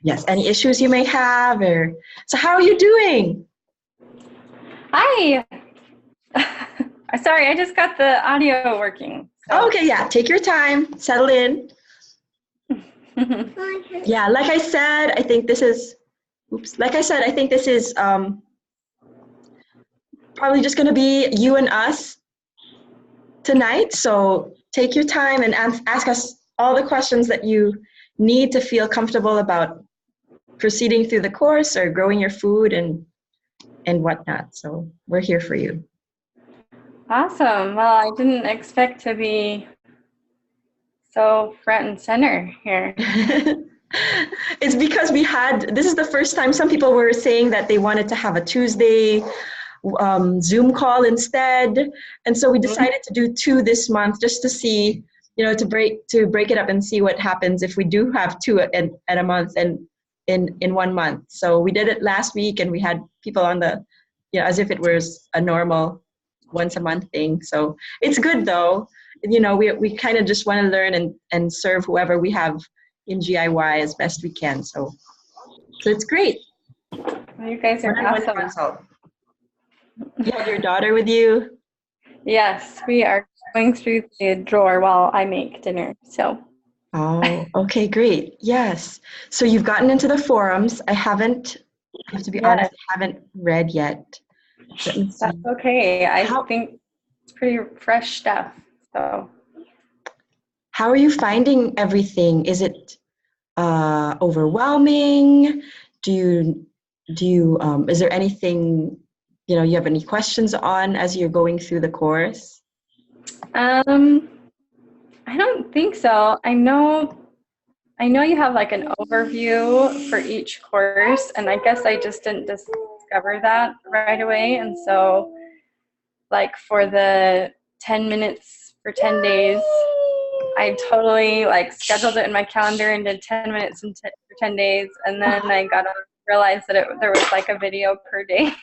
Yes, any issues you may have, or so how are you doing? Hi. Sorry, I just got the audio working. So. Okay, yeah, take your time, settle in. Yeah, like I said, I think this is, probably just going to be you and us tonight. So take your time and ask us all the questions that you need to feel comfortable about proceeding through the course or growing your food and whatnot. So we're here for you. Awesome. Well, I didn't expect to be so front and center here. It's because this is the first time some people were saying that they wanted to have a Tuesday Zoom call instead. And so we decided to do 2 this month just to see, to break it up and see what happens if we do have 2 at a month and in 1 month. So we did it last week and we had people on as if it was a normal once a month thing. So it's good though. We kind of just want to learn and serve whoever we have in GIY as best we can. So it's great. Well, you guys are awesome. You have your daughter with you? Yes, we are going through the drawer while I make dinner. So. Oh, okay, great. Yes. So you've gotten into the forums. I have to be honest, I haven't read yet. That's okay. I think it's pretty fresh stuff. So. How are you finding everything? Is it overwhelming? Is there anything, you have any questions on as you're going through the course? I don't think so. I know you have like an overview for each course, and I guess I just didn't discover that right away. And so, like for the 10 minutes for 10 days, I totally scheduled it in my calendar and did 10 minutes for 10 days, and then I realized that there was like a video per day.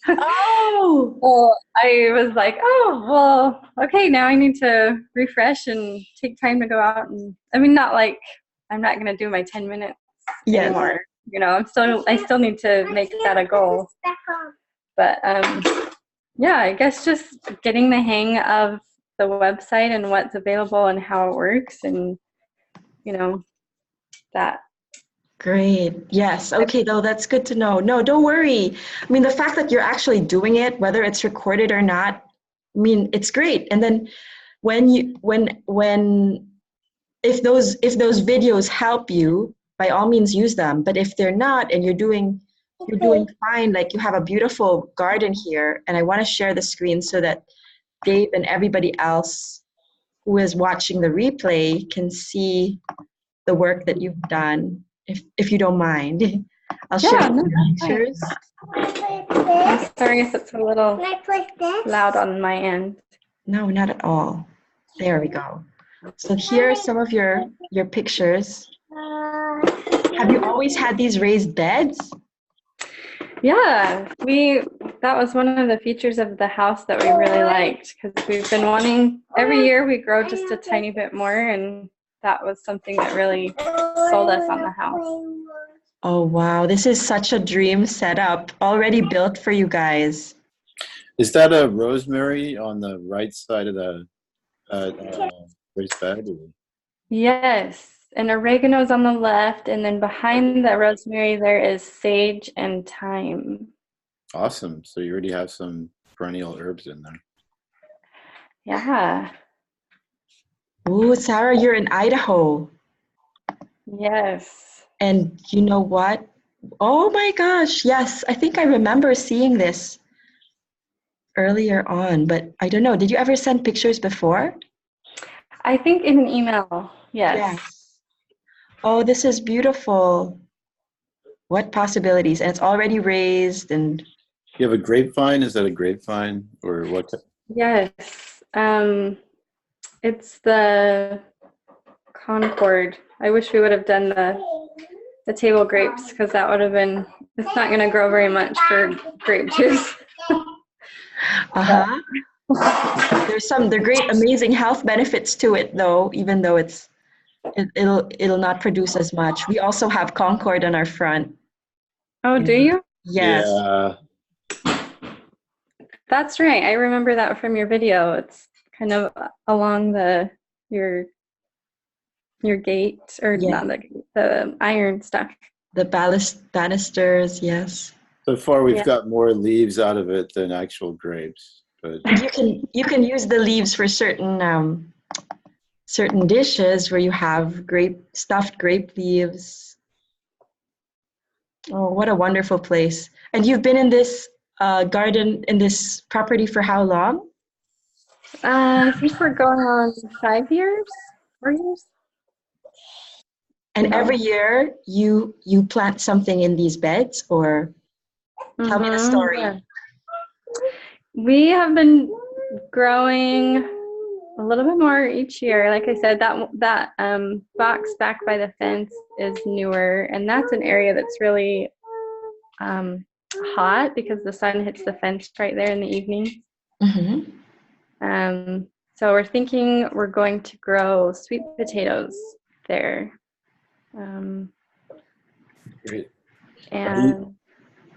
Oh! Well, I was like, oh, well, okay, now I need to refresh and take time to go out. And I'm not going to do my 10 minutes anymore. I still need to make that a goal. But yeah, I guess just getting the hang of the website and what's available and how it works and, that. Great. Yes. Okay, though, that's good to know. No, don't worry. I mean, the fact that you're actually doing it, whether it's recorded or not, I mean, it's great. And then if those videos help you, by all means use them. But if they're not and you're doing fine, like you have a beautiful garden here, and I want to share the screen so that Dave and everybody else who is watching the replay can see the work that you've done. If you don't mind, I'll share the pictures. Sorry if it's a little loud on my end. No, not at all. There we go. So here are some of your pictures. Have you always had these raised beds? Yeah, that was one of the features of the house that we really liked, because we've been wanting, every year we grow just a tiny bit more, and that was something that really sold us on the house. Oh, wow. This is such a dream setup already built for you guys. Is that a rosemary on the right side of the raised bed? Yes. And oregano's on the left, and then behind the rosemary there is sage and thyme. Awesome. So you already have some perennial herbs in there. Yeah. Ooh, Sarah, you're in Idaho. Yes. And you know what? Oh my gosh, yes. I think I remember seeing this earlier on, but I don't know. Did you ever send pictures before? I think in an email, yes. Oh, this is beautiful. What possibilities. And it's already raised. And you have a grapevine? Is that a grapevine or what? Yes. It's the Concord. I wish we would have done the table grapes, because that would have been, it's not going to grow very much for grape juice. There's some, they're great, amazing health benefits to it though, even though it's it'll not produce as much. We also have Concord on our front. Oh, do you? Yes. Yeah. That's right. I remember that from your video. It's kind of along your gate, or Yeah. not the gate, the iron stuff. The banisters, yes. So far, we've Yeah. got more leaves out of it than actual grapes. But And you can use the leaves for certain dishes where you have stuffed grape leaves. Oh, what a wonderful place! And you've been in this garden, in this property for how long? I think we're going on 5 years, 4 years. And No. every year you plant something in these beds, or tell me the story. Yeah. We have been growing a little bit more each year. Like I said, that box back by the fence is newer, and that's an area that's really hot because the sun hits the fence right there in the evening. Mm-hmm. So we're thinking we're going to grow sweet potatoes there. great. And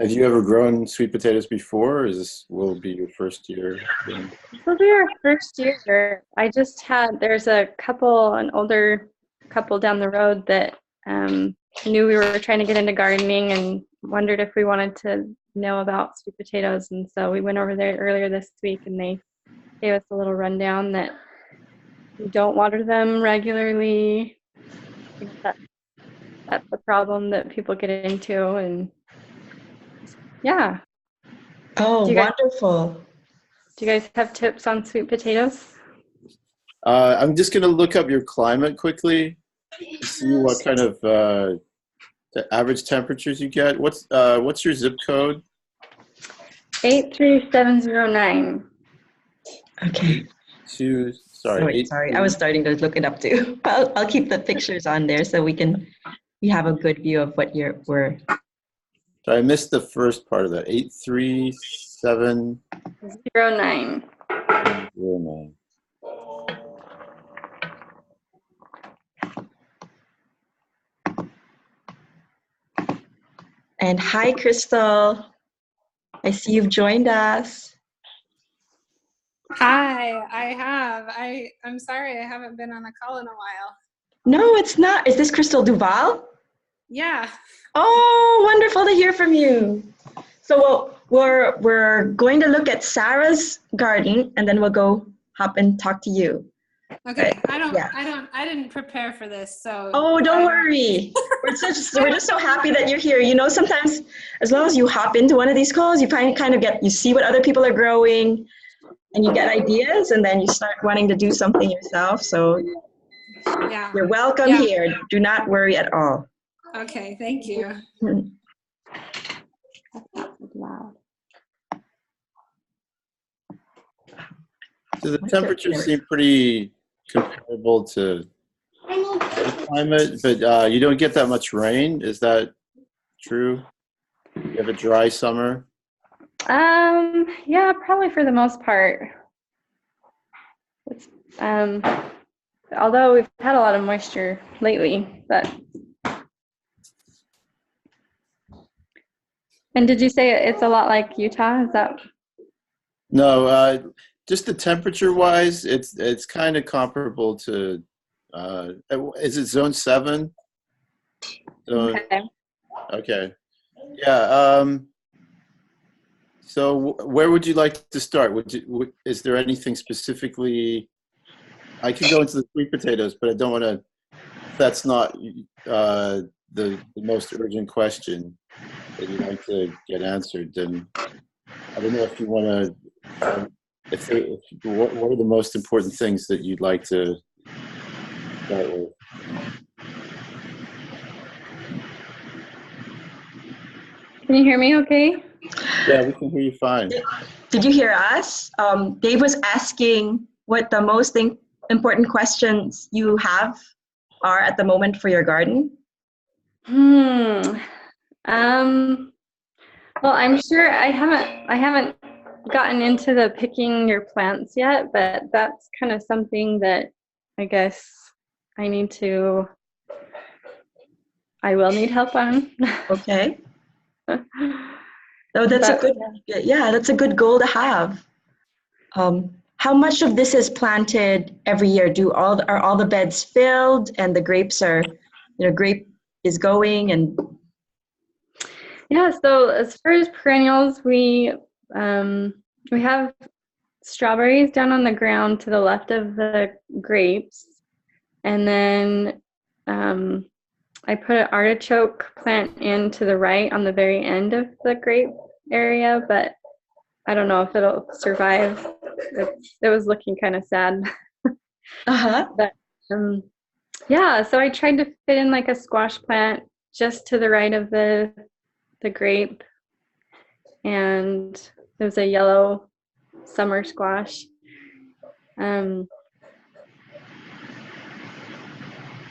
Have you ever grown sweet potatoes before, or will be your first year? this will be our first year. There's an older couple down the road that knew we were trying to get into gardening and wondered if we wanted to know about sweet potatoes. And so we went over there earlier this week, and they gave us a little rundown that we don't water them regularly. I think that's the problem that people get into. And yeah. Oh, Do you guys wonderful. have tips on sweet potatoes? I'm just going to look up your climate quickly to see what kind of the average temperatures you get. What's your zip code? 83709. Okay. Sorry. I was starting to look it up too. I'll keep the pictures on there so we have a good view of what we're. So I missed the first part of that. 09. 83709. And hi, Crystal. I see you've joined us. Hi, I have. I'm sorry I haven't been on a call in a while. No, it's not. Is this Crystal Duval? Yeah. Oh, wonderful to hear from you. So we're going to look at Sarah's garden, and then we'll go hop and talk to you. Okay. Yeah. I didn't prepare for this, so. Oh, don't worry. We're just so happy that you're here. You know, sometimes as long as you hop into one of these calls, you kind of you see what other people are growing, and you get ideas, and then you start wanting to do something yourself. So Yeah. you're welcome here. Do not worry at all. Okay. Thank you. Loud. So the temperatures seem pretty comparable to the climate, but you don't get that much rain. Is that true? You have a dry summer? Yeah, probably for the most part. It's, although we've had a lot of moisture lately, but. And did you say it's a lot like Utah? Is that? No, just the temperature-wise, it's kind of comparable to. Is it Zone 7? Okay. Yeah. So where would you like to start? Is there anything specifically? I can go into the sweet potatoes, but I don't want to. That's not the most urgent question that you'd like to get answered. Then I don't know if you want to. What are the most important things that you'd like to start with? Can you hear me okay? Yeah, we can hear you fine. Did you hear us? Dave was asking what the most important questions you have are at the moment for your garden. Well, I'm sure I haven't gotten into the picking your plants yet, but that's kind of something that I guess I will need help on. Okay. Oh, that's a But, good, yeah, that's a good goal to have. How much of this is planted every year? Are all the beds filled and the grapes are, grape is going and yeah, so as far as perennials, we have strawberries down on the ground to the left of the grapes, and then I put an artichoke plant in to the right on the very end of the grape area, but I don't know if it'll survive. It was looking kind of sad. uh-huh. But yeah, so I tried to fit in like a squash plant just to the right of the grape, and it was a yellow summer squash.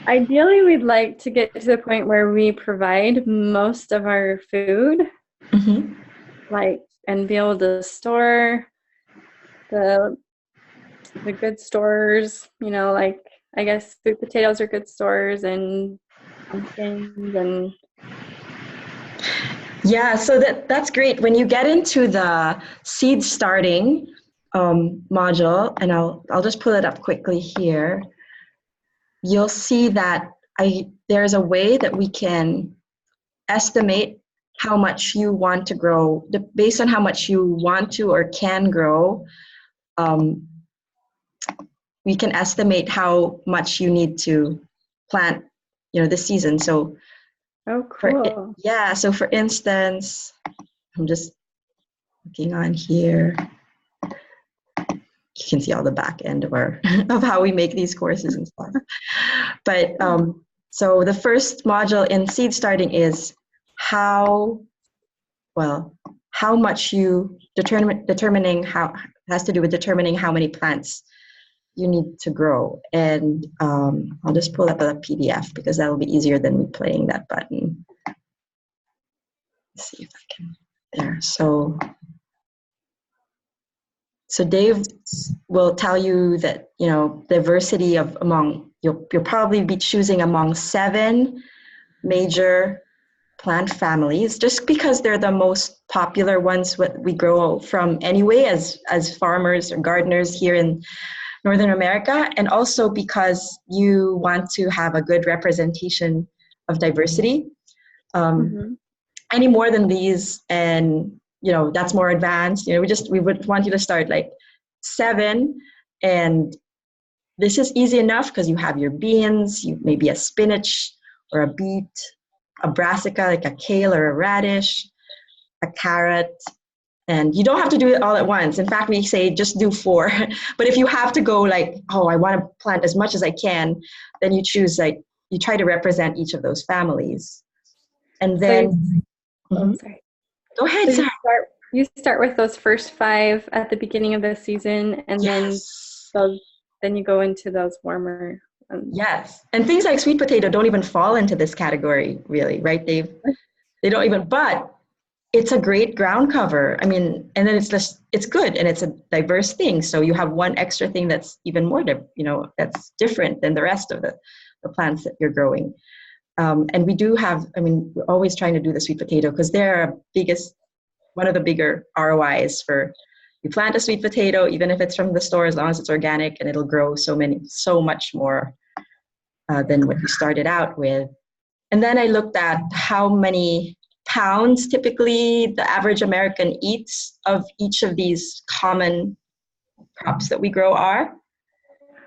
Ideally, we'd like to get to the point where we provide most of our food, Mm-hmm. and be able to store the good stores, I guess sweet potatoes are good stores, and pumpkins, and Yeah, so that's great. When you get into the seed starting module, and I'll just pull it up quickly here, you'll see that there's a way that we can estimate how much you want to grow. Based on how much you want to or can grow, we can estimate how much you need to plant, this season. So oh, cool. so for instance, I'm just looking on here. You can see all the back end of of how we make these courses and stuff. But so the first module in seed starting is how much you determining how has to do with determining how many plants you need to grow. And I'll just pull up a PDF because that will be easier than me playing that button. Let's see if I can there. So Dave will tell you that, diversity of you'll probably be choosing among 7 major plant families, just because they're the most popular ones what we grow from anyway as farmers or gardeners here in Northern America, and also because you want to have a good representation of diversity. Any more than these, and that's more advanced. We would want you to start like 7, and this is easy enough because you have your beans, maybe a spinach or a beet, a brassica like a kale or a radish, a carrot, and you don't have to do it all at once. In fact, we say just do 4. But if you have to go like, oh, I want to plant as much as I can, then you choose you try to represent each of those families, and then. Oh, sorry. Go ahead. So you start with those first 5 at the beginning of the season, and then you go into those warmer ones. Yes, and things like sweet potato don't even fall into this category, really, right, Dave? They don't even. But it's a great ground cover. I mean, and then it's good, and it's a diverse thing. So you have one extra thing that's even more, that's different than the rest of the plants that you're growing. And we do have, we're always trying to do the sweet potato because they're one of the bigger ROIs for, you plant a sweet potato, even if it's from the store, as long as it's organic, and it'll grow so much more than what you started out with. And then I looked at how many pounds typically the average American eats of each of these common crops that we grow are.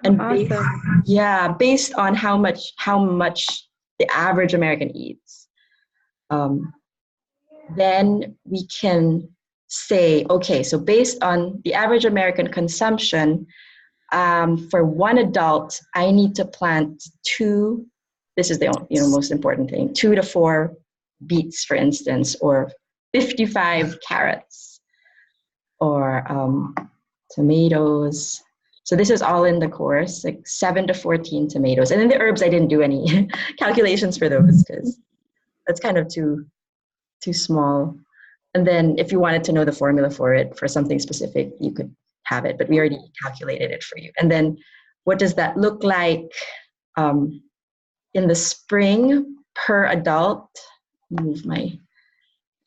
And awesome. Based on how much the average American eats, then we can say, okay, so based on the average American consumption, for one adult, I need to plant 2. This is the most important thing: 2 to 4 beets, for instance, or 55 carrots, or tomatoes. So this is all in the course, like 7 to 14 tomatoes. And then the herbs, I didn't do any calculations for those because that's kind of too small. And then if you wanted to know the formula for it, for something specific, you could have it, but we already calculated it for you. And then what does that look like in the spring per adult, move my,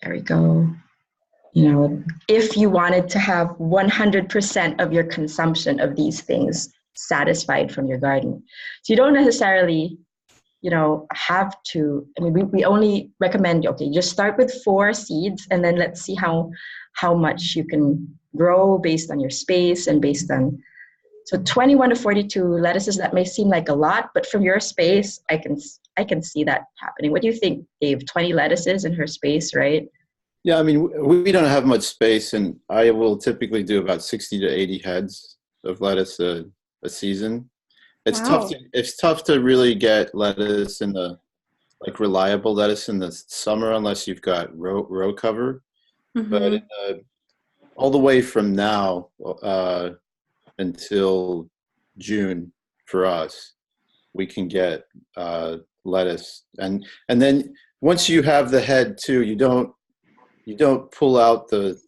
there we go. You know, if you wanted to have 100% of your consumption of these things satisfied from your garden. So you don't necessarily, you know, have to, I mean, we only recommend, okay, just start with 4 seeds and then let's see how much you can grow based on your space and based on, so 21 to 42 lettuces, that may seem like a lot, but from your space, I can see that happening. What do you think, Dave? 20 lettuces in her space, right? Yeah, I mean, we don't have much space, and I will typically do about 60 to 80 heads of lettuce a season. It's Wow. tough to really get lettuce in the, like, reliable lettuce in the summer unless you've got row cover. But all the way from now until June for us, we can get lettuce, and then once you have the head too, you don't pull out the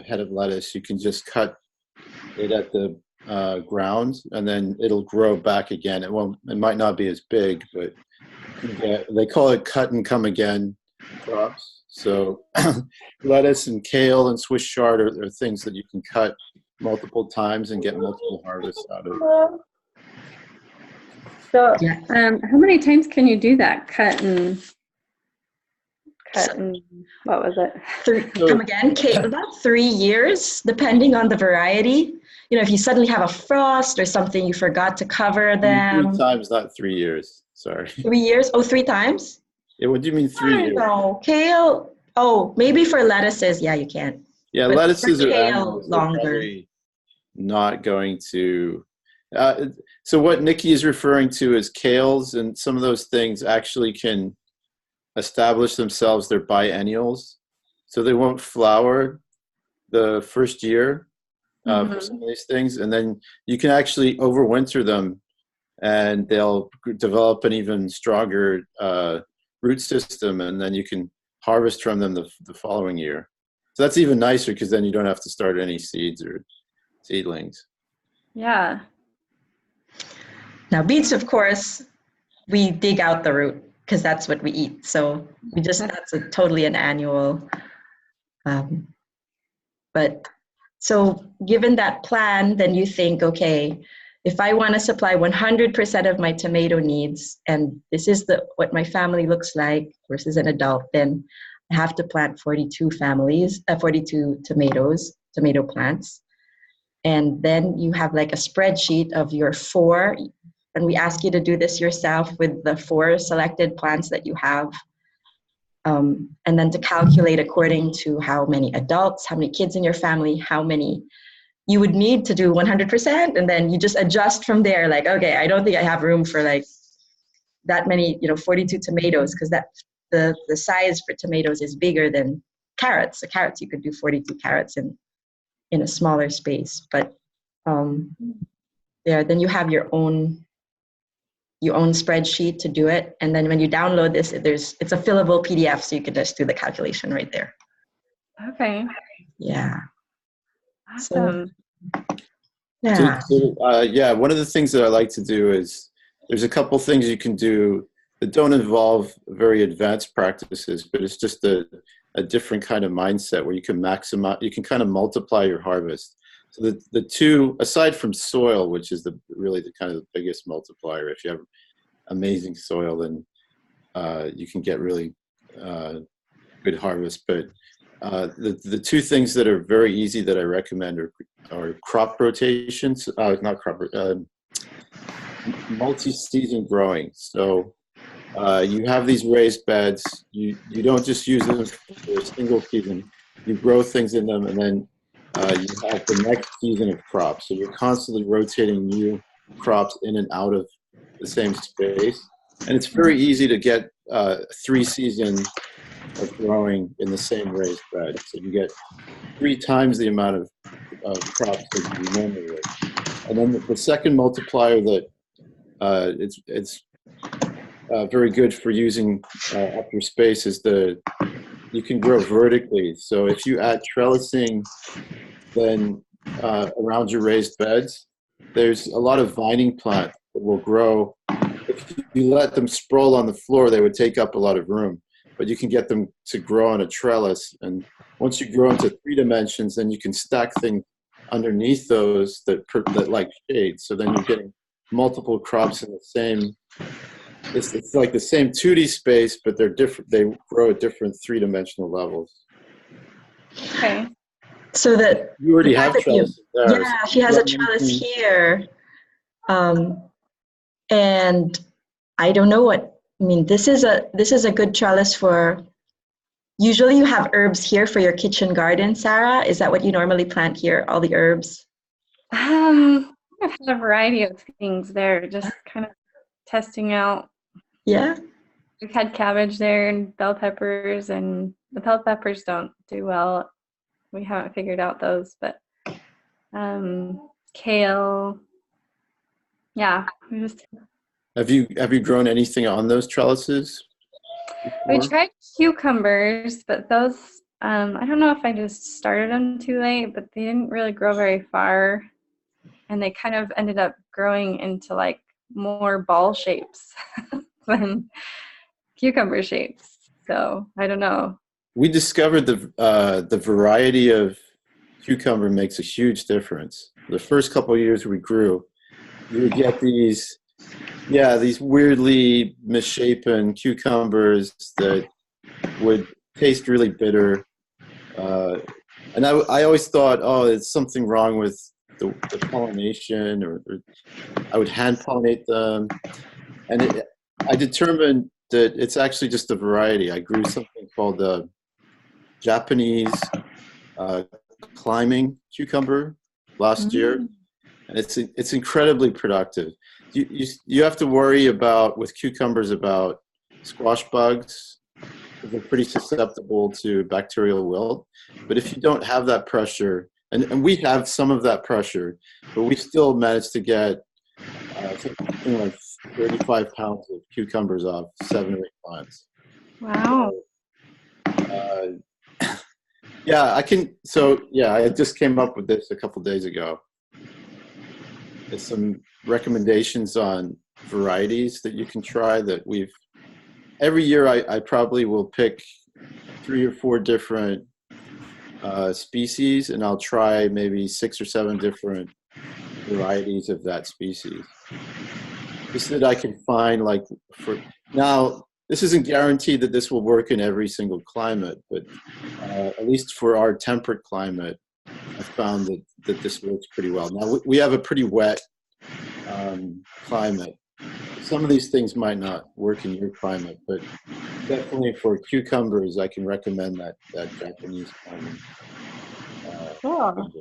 head of lettuce. You can just cut it at the ground, and then it'll grow back again. It might not be as big, but they call it cut and come again crops. So lettuce and kale and Swiss chard are things that you can cut multiple times and get multiple harvests out of. So, Yeah. how many times can you do that? Cut and what was it? Come again, Kate, about 3 years, depending on the variety. You know, if you suddenly have a frost or something, you forgot to cover them. 3 times, not 3 years. Sorry. 3 years? Oh, 3 times? Yeah, what do you mean 3 years? No, kale. Oh, maybe for lettuces, yeah, you can. Yeah, But lettuces for are kale, annuals. They're longer. probably not going to. So what Nikki is referring to is kales, and some of those things actually can establish themselves. They're biennials, so they won't flower the first year for some of these things, and then you can actually overwinter them, and they'll develop an even stronger root system, and then you can harvest from them the following year. So that's even nicer because then you don't have to start any seeds or seedlings. Yeah. Now, beets, of course, we dig out the root because that's what we eat. So that's totally an annual. But so given that plan, then you think, okay, if I want to supply 100% of my tomato needs, and this is what my family looks like versus an adult, then I have to plant 42 tomato plants. And then you have like a spreadsheet of your 4, and we ask you to do this yourself with the 4 selected plants that you have. And then to calculate according to how many adults, how many kids in your family, how many you would need to do 100%. And then you just adjust from there. Like, okay, I don't think I have room for like that many, 42 tomatoes, because the size for tomatoes is bigger than carrots. So carrots, you could do 42 carrots in a smaller space. But then you have your own spreadsheet to do it, and then when you download this, it's a fillable PDF, so you can just do the calculation right there. Okay. Yeah. Awesome. Yeah. So, one of the things that I like to do is there's a couple things you can do that don't involve very advanced practices, but it's just a different kind of mindset where you can kind of multiply your harvest. So the 2, aside from soil, which is really the kind of the biggest multiplier, if you have amazing soil, then you can get really good harvest. But the 2 things that are very easy that I recommend are crop rotations, multi-season growing. So you have these raised beds. You don't just use them for a single season. You grow things in them, and then you have the next season of crops. So you're constantly rotating new crops in and out of the same space. And it's very easy to get 3 seasons of growing in the same raised bed. So you get 3 times the amount of crops that you normally would. And then the second multiplier that it's very good for using up your space is you can grow vertically. So if you add trellising then around your raised beds, there's a lot of vining plants that will grow if you let them sprawl on the floor, they would take up a lot of room. But you can get them to grow on a trellis. And once you grow into 3 dimensions, then you can stack things underneath those that like shade. So then you're getting multiple crops in the same, it's like the same 2D space, but they're different. They grow at different 3-dimensional levels. Okay. So that You already have trellises there. Yeah, she has a trellis here. And I don't know I mean, this is a good trellis for, usually you have herbs here for your kitchen garden, Sarah. Is that what you normally plant here, all the herbs? I've had a variety of things there, just kind of testing out. Yeah. We've had cabbage there and bell peppers, and the bell peppers don't do well. We haven't figured out those, but kale. Yeah, we just. Have you grown anything on those trellises We before? tried cucumbers, but those, I don't know if I just started them too late, but they didn't really grow very far. And they kind of ended up growing into like more ball shapes than cucumber shapes. So I don't know. We discovered the variety of cucumber makes a huge difference. The first couple of years we grew, you would get these weirdly misshapen cucumbers that would taste really bitter. And I always thought, oh, it's something wrong with the pollination, or I would hand pollinate them. And I determined that it's actually just a variety. I grew something called the Japanese climbing cucumber last year, and it's incredibly productive. You have to worry with cucumbers about squash bugs. They're pretty susceptible to bacterial wilt. But if you don't have that pressure, and we have some of that pressure, but we still managed to get something like 35 pounds of cucumbers off 7 or 8 plants. Wow. Yeah, I can. So yeah, I just came up with this a couple days ago. There's some recommendations on varieties that you can try that every year I probably will pick 3 or 4 different species, and I'll try maybe 6 or 7 different varieties of that species. Just that I can find, like, now, this isn't guaranteed that this will work in every single climate, but at least for our temperate climate, I found that this works pretty well. Now, we have a pretty wet climate. Some of these things might not work in your climate, but definitely for cucumbers, I can recommend that Japanese climate. Cool.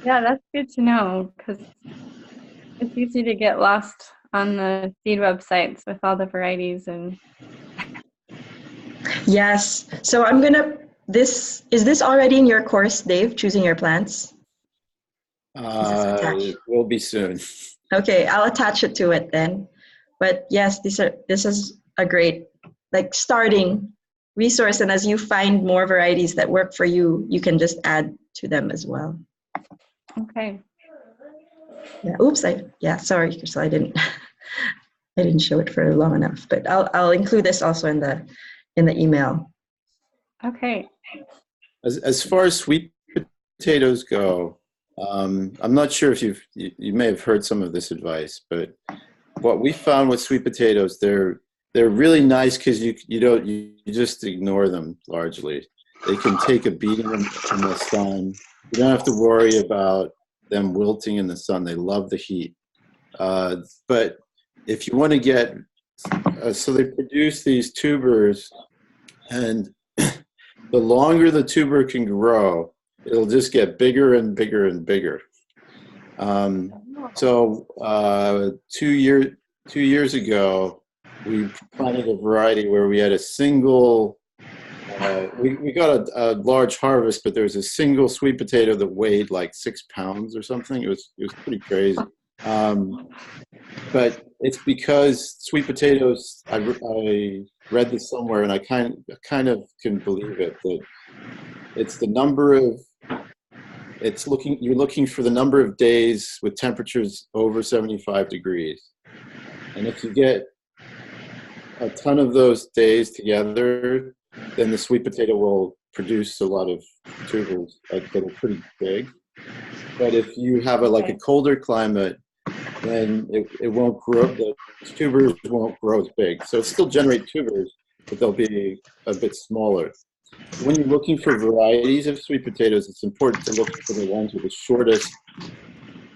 Yeah, that's good to know, because it's easy to get lost on the seed websites with all the varieties and. Yes. So is this already in your course, Dave, choosing your plants? It will be soon. Okay, I'll attach it to it then. But yes, this is a great, like, starting resource, and as you find more varieties that work for you, you can just add to them as well. Okay. Yeah. Oops. Sorry, Crystal. I didn't show it for long enough. But I'll include this also in the email. Okay. As far as sweet potatoes go, I'm not sure if you may have heard some of this advice, but what we found with sweet potatoes, they're really nice because you just ignore them largely. They can take a beating in the sun. You don't have to worry about them wilting in the sun. They love the heat. But if you want to get, so they produce these tubers, and the longer the tuber can grow, it'll just get bigger and bigger and bigger. So 2 years ago, we planted a variety where we had a single, we got a large harvest, but there was a single sweet potato that weighed like 6 pounds or something. It was pretty crazy. But it's because sweet potatoes, I read this somewhere, and I kind of can believe it, that it's the number of you're looking for the number of days with temperatures over 75 degrees. And if you get a ton of those days together, then the sweet potato will produce a lot of tubers that are pretty big. But if you have a colder climate, then it won't grow, the tubers won't grow as big. So it still generate tubers, but they'll be a bit smaller. When you're looking for varieties of sweet potatoes, it's important to look for the ones with the shortest.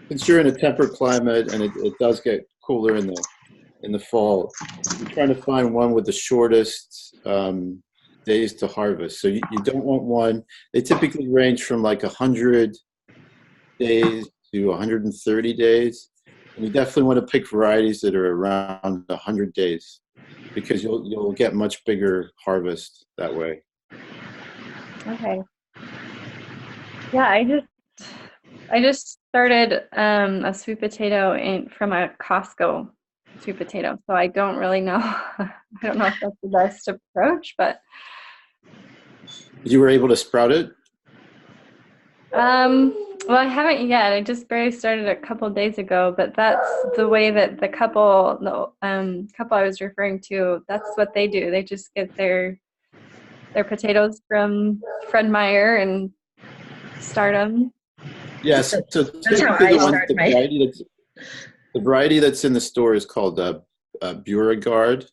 Since you're in a temperate climate and it does get cooler in the fall, you're trying to find one with the shortest days to harvest. So you don't want one. They typically range from like 100 days to 130 days. And you definitely want to pick varieties that are around 100 days because you'll get much bigger harvest that way. Okay. Yeah, I just started a sweet potato from a Costco sweet potato, so I don't really know. I don't know if that's the best approach, but you were able to sprout it? Well, I haven't yet. I just barely started a couple of days ago, but that's the way that the couple I was referring to, that's what they do. They just get their potatoes from Fred Meyer and start them. Yes. So That's how I start the variety that's in the store is called Beauregard.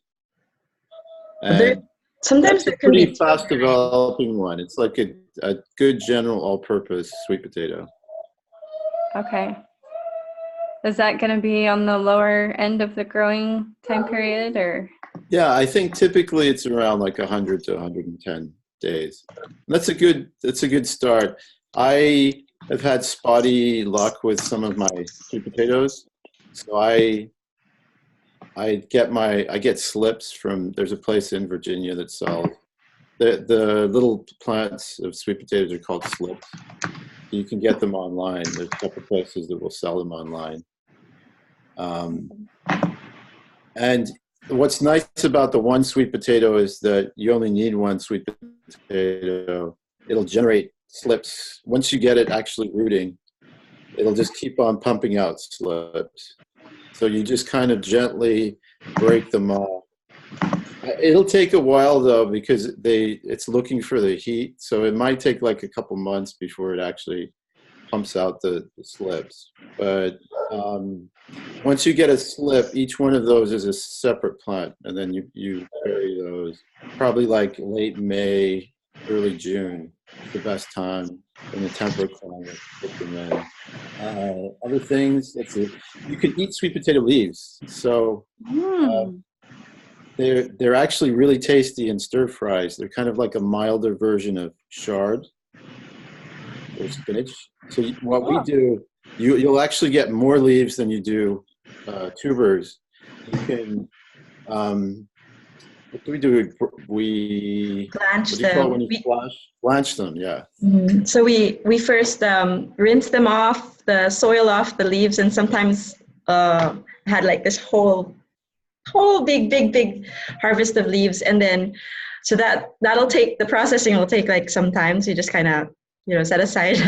And sometimes it's a pretty fast developing one. It's like a good general all-purpose sweet potato. Okay. Is that going to be on the lower end of the growing time period, or? Yeah, I think typically it's around like 100 to 110 days. That's a good start. I have had spotty luck with some of my sweet potatoes, so I get slips from, there's a place in Virginia that sells the little plants of sweet potatoes are called slips. You can get them online. There's a couple places that will sell them online. And what's nice about the one sweet potato is that you only need one sweet potato. It'll generate slips. Once you get it actually rooting, it'll just keep on pumping out slips. So you just kind of gently break them off. It'll take a while though because it's looking for the heat. So it might take like a couple months before it actually pumps out the slips. But once you get a slip, each one of those is a separate plant, and then you carry those probably like late May, early June. It's the best time in the temperate climate to put them in. Other things, you can eat sweet potato leaves. So they're actually really tasty in stir fries. They're kind of like a milder version of chard or spinach. So what we do, you'll actually get more leaves than you do tubers. You can, what do we do? We blanch them. Blanch them, yeah. Mm-hmm. So we first rinse them off, the soil off the leaves, and sometimes had like this whole big harvest of leaves, and then so that'll take, the processing will take like some time. So you just kind of set aside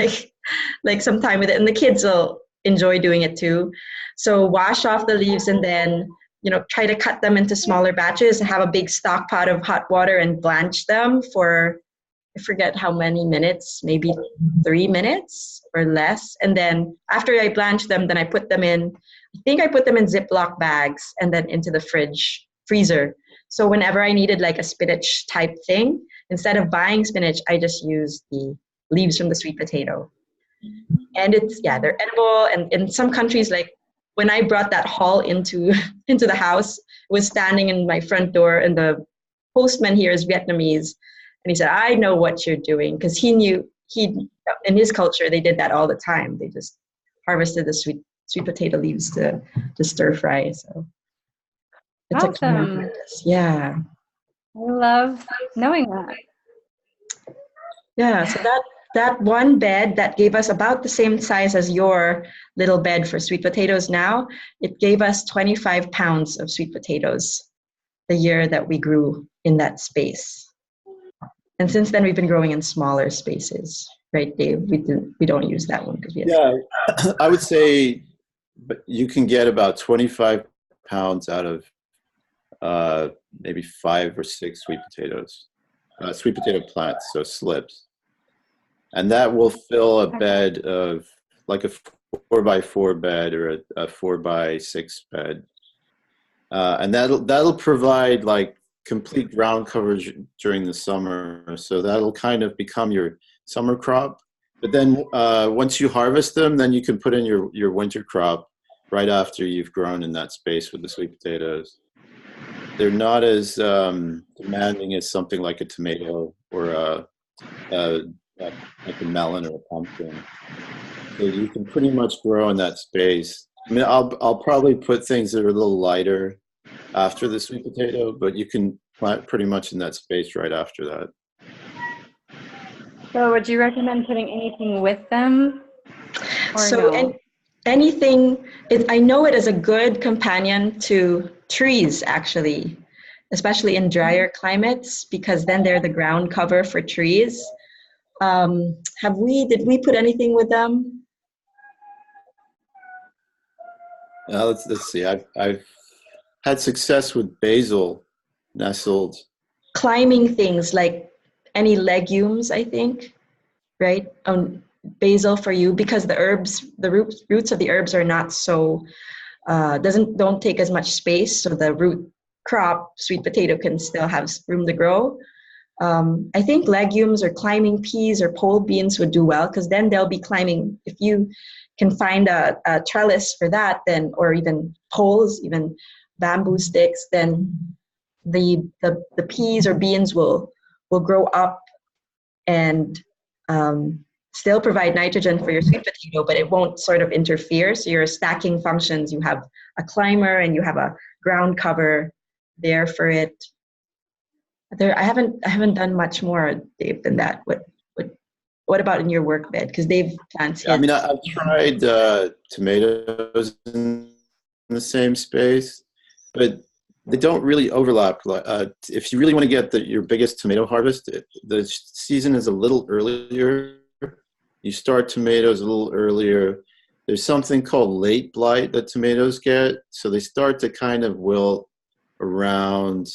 like some time with it, and the kids will enjoy doing it too. So wash off the leaves and then try to cut them into smaller batches and have a big stock pot of hot water and blanch them for, I forget how many minutes, maybe 3 minutes or less. And then after I blanch them, then I put them in Ziploc bags and then into the freezer. So whenever I needed like a spinach type thing, instead of buying spinach, I just used the leaves from the sweet potato. And they're edible. And in some countries, like when I brought that hull into the house, it was standing in my front door, and the postman here is Vietnamese. And he said, I know what you're doing, because he knew in his culture, they did that all the time. They just harvested the sweet potato leaves to stir fry. So it's awesome. a common practice. Yeah. I love knowing that. Yeah, so that one bed that gave us about the same size as your little bed for sweet potatoes now, it gave us 25 pounds of sweet potatoes the year that we grew in that space. And since then, we've been growing in smaller spaces. right, Dave? We don't use that one because we have. Yeah, I would say, but you can get about 25 pounds out of maybe 5 or 6 sweet potato plants, so slips, and that will fill a bed of like a 4x4 bed or a 4x6 bed, and that'll provide like complete ground coverage during the summer. So that'll kind of become your summer crop. But then once you harvest them, then you can put in your winter crop right after you've grown in that space with the sweet potatoes. They're not as demanding as something like a tomato or like a melon or a pumpkin. So you can pretty much grow in that space. I mean, I'll probably put things that are a little lighter after the sweet potato, but you can plant pretty much in that space right after that. So would you recommend putting anything with them? Or So no? anything, I know it is a good companion to trees, actually, especially in drier climates, because then they're the ground cover for trees. Did we put anything with them? Let's see. I've had success with basil nestled. Climbing things like any legumes, I think, right? Basil for you, because the roots of the herbs are not so, don't take as much space, so the root crop, sweet potato, can still have room to grow. I think legumes or climbing peas or pole beans would do well, because then they'll be climbing. If you can find a trellis for that, then, or even poles, even bamboo sticks, then the peas or beans will grow up and still provide nitrogen for your sweet potato, but it won't sort of interfere. So your stacking functions, you have a climber and you have a ground cover there for it. I haven't done much more, Dave, than that. What about in your work bed? Because Dave plants. I mean, I've tried tomatoes in the same space, but they don't really overlap. If you really want to get your biggest tomato harvest, the season is a little earlier. You start tomatoes a little earlier. There's something called late blight that tomatoes get, so they start to kind of wilt around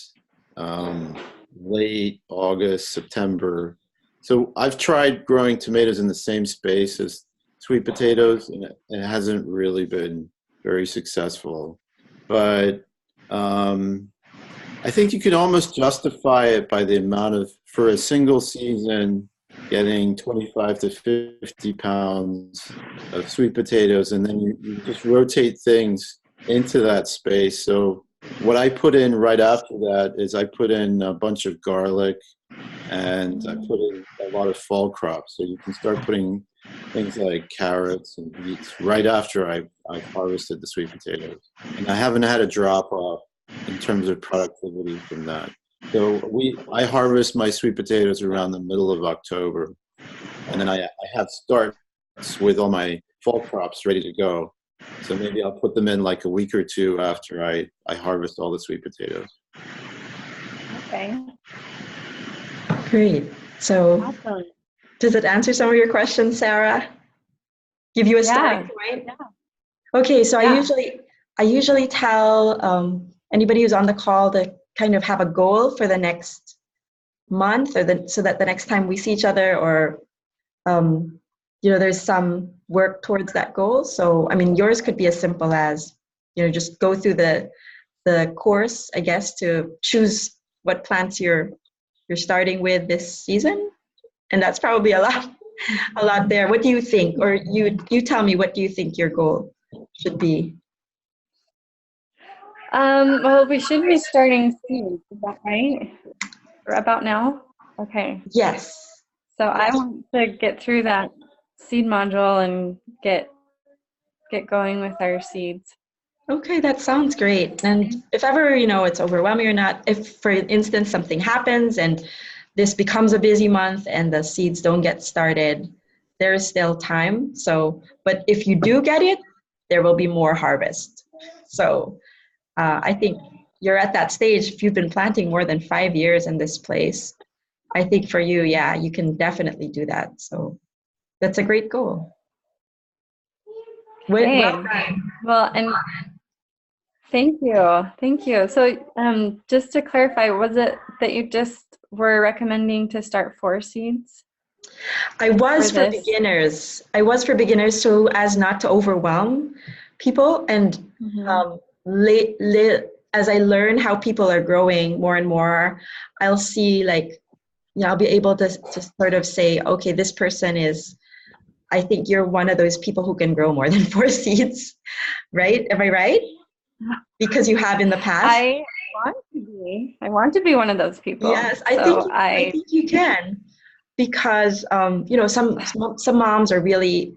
late August, September. So I've tried growing tomatoes in the same space as sweet potatoes, and it hasn't really been very successful. But I think you can almost justify it by the amount of, for a single season, getting 25 to 50 pounds of sweet potatoes, and then you just rotate things into that space. So what I put in right after that is I put in a bunch of garlic, and I put in a lot of fall crops. So you can start putting things like carrots and beets right after I've harvested the sweet potatoes. And I haven't had a drop off in terms of productivity from that. So I harvest my sweet potatoes around the middle of October, and then I have starts with all my fall crops ready to go. So maybe I'll put them in like a week or two after I harvest all the sweet potatoes. Okay. Great. So Awesome. does it answer some of your questions, Sarah? Give you a starting point? Yeah. Okay, so Yeah. I usually tell anybody who's on the call to kind of have a goal for the next month, so that the next time we see each other, or there's some work towards that goal. So I mean, yours could be as simple as just go through the course, I guess, to choose what plants you're starting with this season, and that's probably a lot there. What do you think? Or you tell me, what do you think your goal should be? Well, we should be starting seeds, is that right? Or about now? Okay. Yes. So I want to get through that seed module and get going with our seeds. Okay, that sounds great. And if ever, it's overwhelming or not, if for instance something happens and this becomes a busy month and the seeds don't get started, there is still time. So, but if you do get it, there will be more harvest. So I think you're at that stage. If you've been planting more than 5 years in this place, I think for you, yeah, you can definitely do that. So That's a great goal. Okay. Well done. Well, and thank you. Thank you. So just to clarify, was it that you just were recommending to start 4 seeds? I was For for this? beginners. I was for beginners so as not to overwhelm people. And um, as I learn how people are growing more and more, I'll see like, I'll be able to sort of say, okay, this person is, I think you're one of those people who can grow more than 4 seeds, right? Am I right? Because you have in the past. I want to be. I want to be one of those people. Yes, I So think you can, because some moms are really,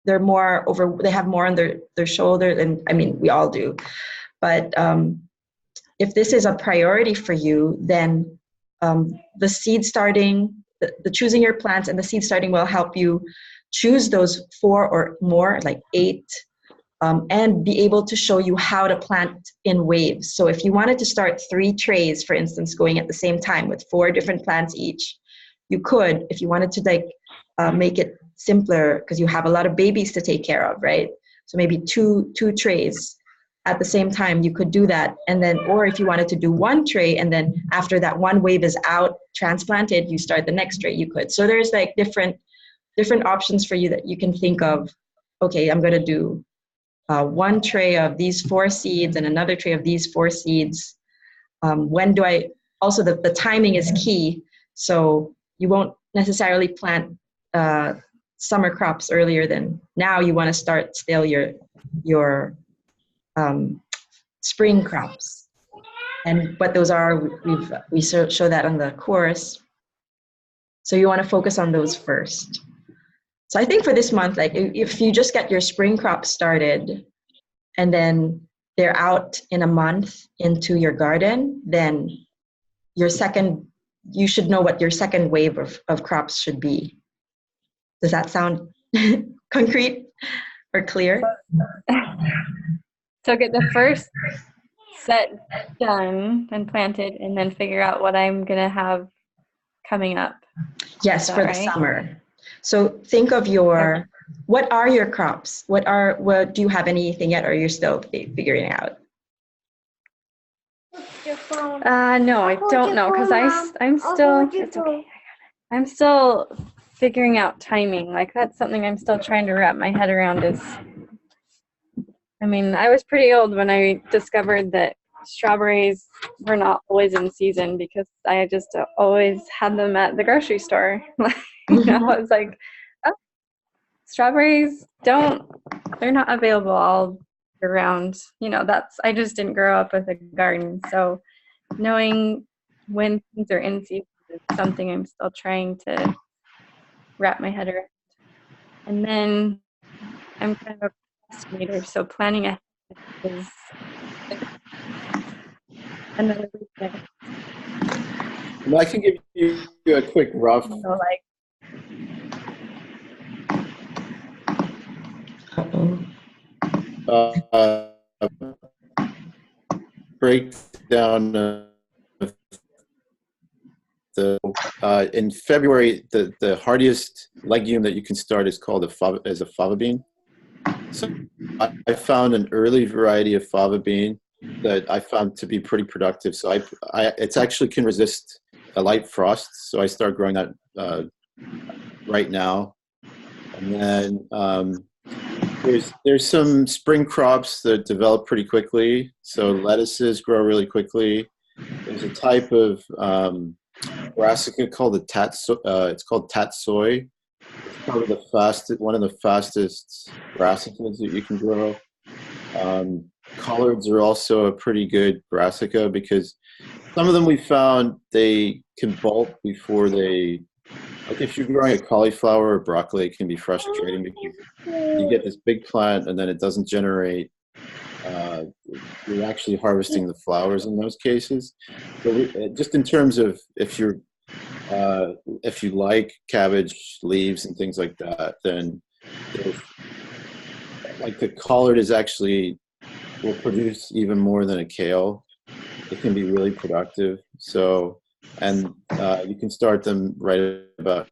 they're more over, they have more on their shoulder, and I mean we all do, but if this is a priority for you, then the seed starting, the choosing your plants and the seed starting will help you choose those 4 or more, like 8, and be able to show you how to plant in waves. So if you wanted to start 3 trays, for instance, going at the same time with 4 different plants each, you could. If you wanted to like make it simpler, because you have a lot of babies to take care of, right? So maybe two trays at the same time, you could do that. And then, or if you wanted to do 1 tray, and then after that 1 wave is out, transplanted, you start the next tray, you could. So there's like different options for you that you can think of. Okay, I'm going to do 1 tray of these 4 seeds and another tray of these 4 seeds. When do I, also the timing is key. So you won't necessarily plant summer crops earlier than now. You want to start still your spring crops. And what those are, we show that on the course. So you want to focus on those first. So I think for this month, like if you just get your spring crops started and then they're out in a month into your garden, then you should know what your second wave of crops should be. Does that sound concrete or clear? So get the first set done and planted, and then figure out what I'm gonna have coming up. Yes, for the right? summer. So think of what are your crops? What do you have anything yet, or you're still figuring it out? No, I don't know, because I'm still, it's okay. I'm still figuring out timing. Like that's something I'm still trying to wrap my head around is, I mean, I was pretty old when I discovered that strawberries were not always in season, because I just always had them at the grocery store. You know, I was like, oh, strawberries they're not available all year round. You know, I just didn't grow up with a garden. So knowing when things are in season is something I'm still trying to wrap my head around. And then I'm kind of a procrastinator, so planning ahead is another reason. And I can give you a quick rough So like, breakdown of in February, the hardiest legume that you can start is called a fava bean. So I found an early variety of fava bean that I found to be pretty productive. So it's actually can resist a light frost. So I start growing that right now. And then there's some spring crops that develop pretty quickly. So lettuces grow really quickly. There's a type of brassica called it's called tatsoi. It's probably one of the fastest brassicas that you can grow. Collards are also a pretty good brassica, because some of them we found they can bolt before they, like if you're growing a cauliflower or broccoli, it can be frustrating because you get this big plant and then it doesn't generate, you're actually harvesting the flowers in those cases. So just in terms of if you like cabbage leaves and things like that, then like the collard will produce even more than a kale. It can be really productive. So, and you can start them right about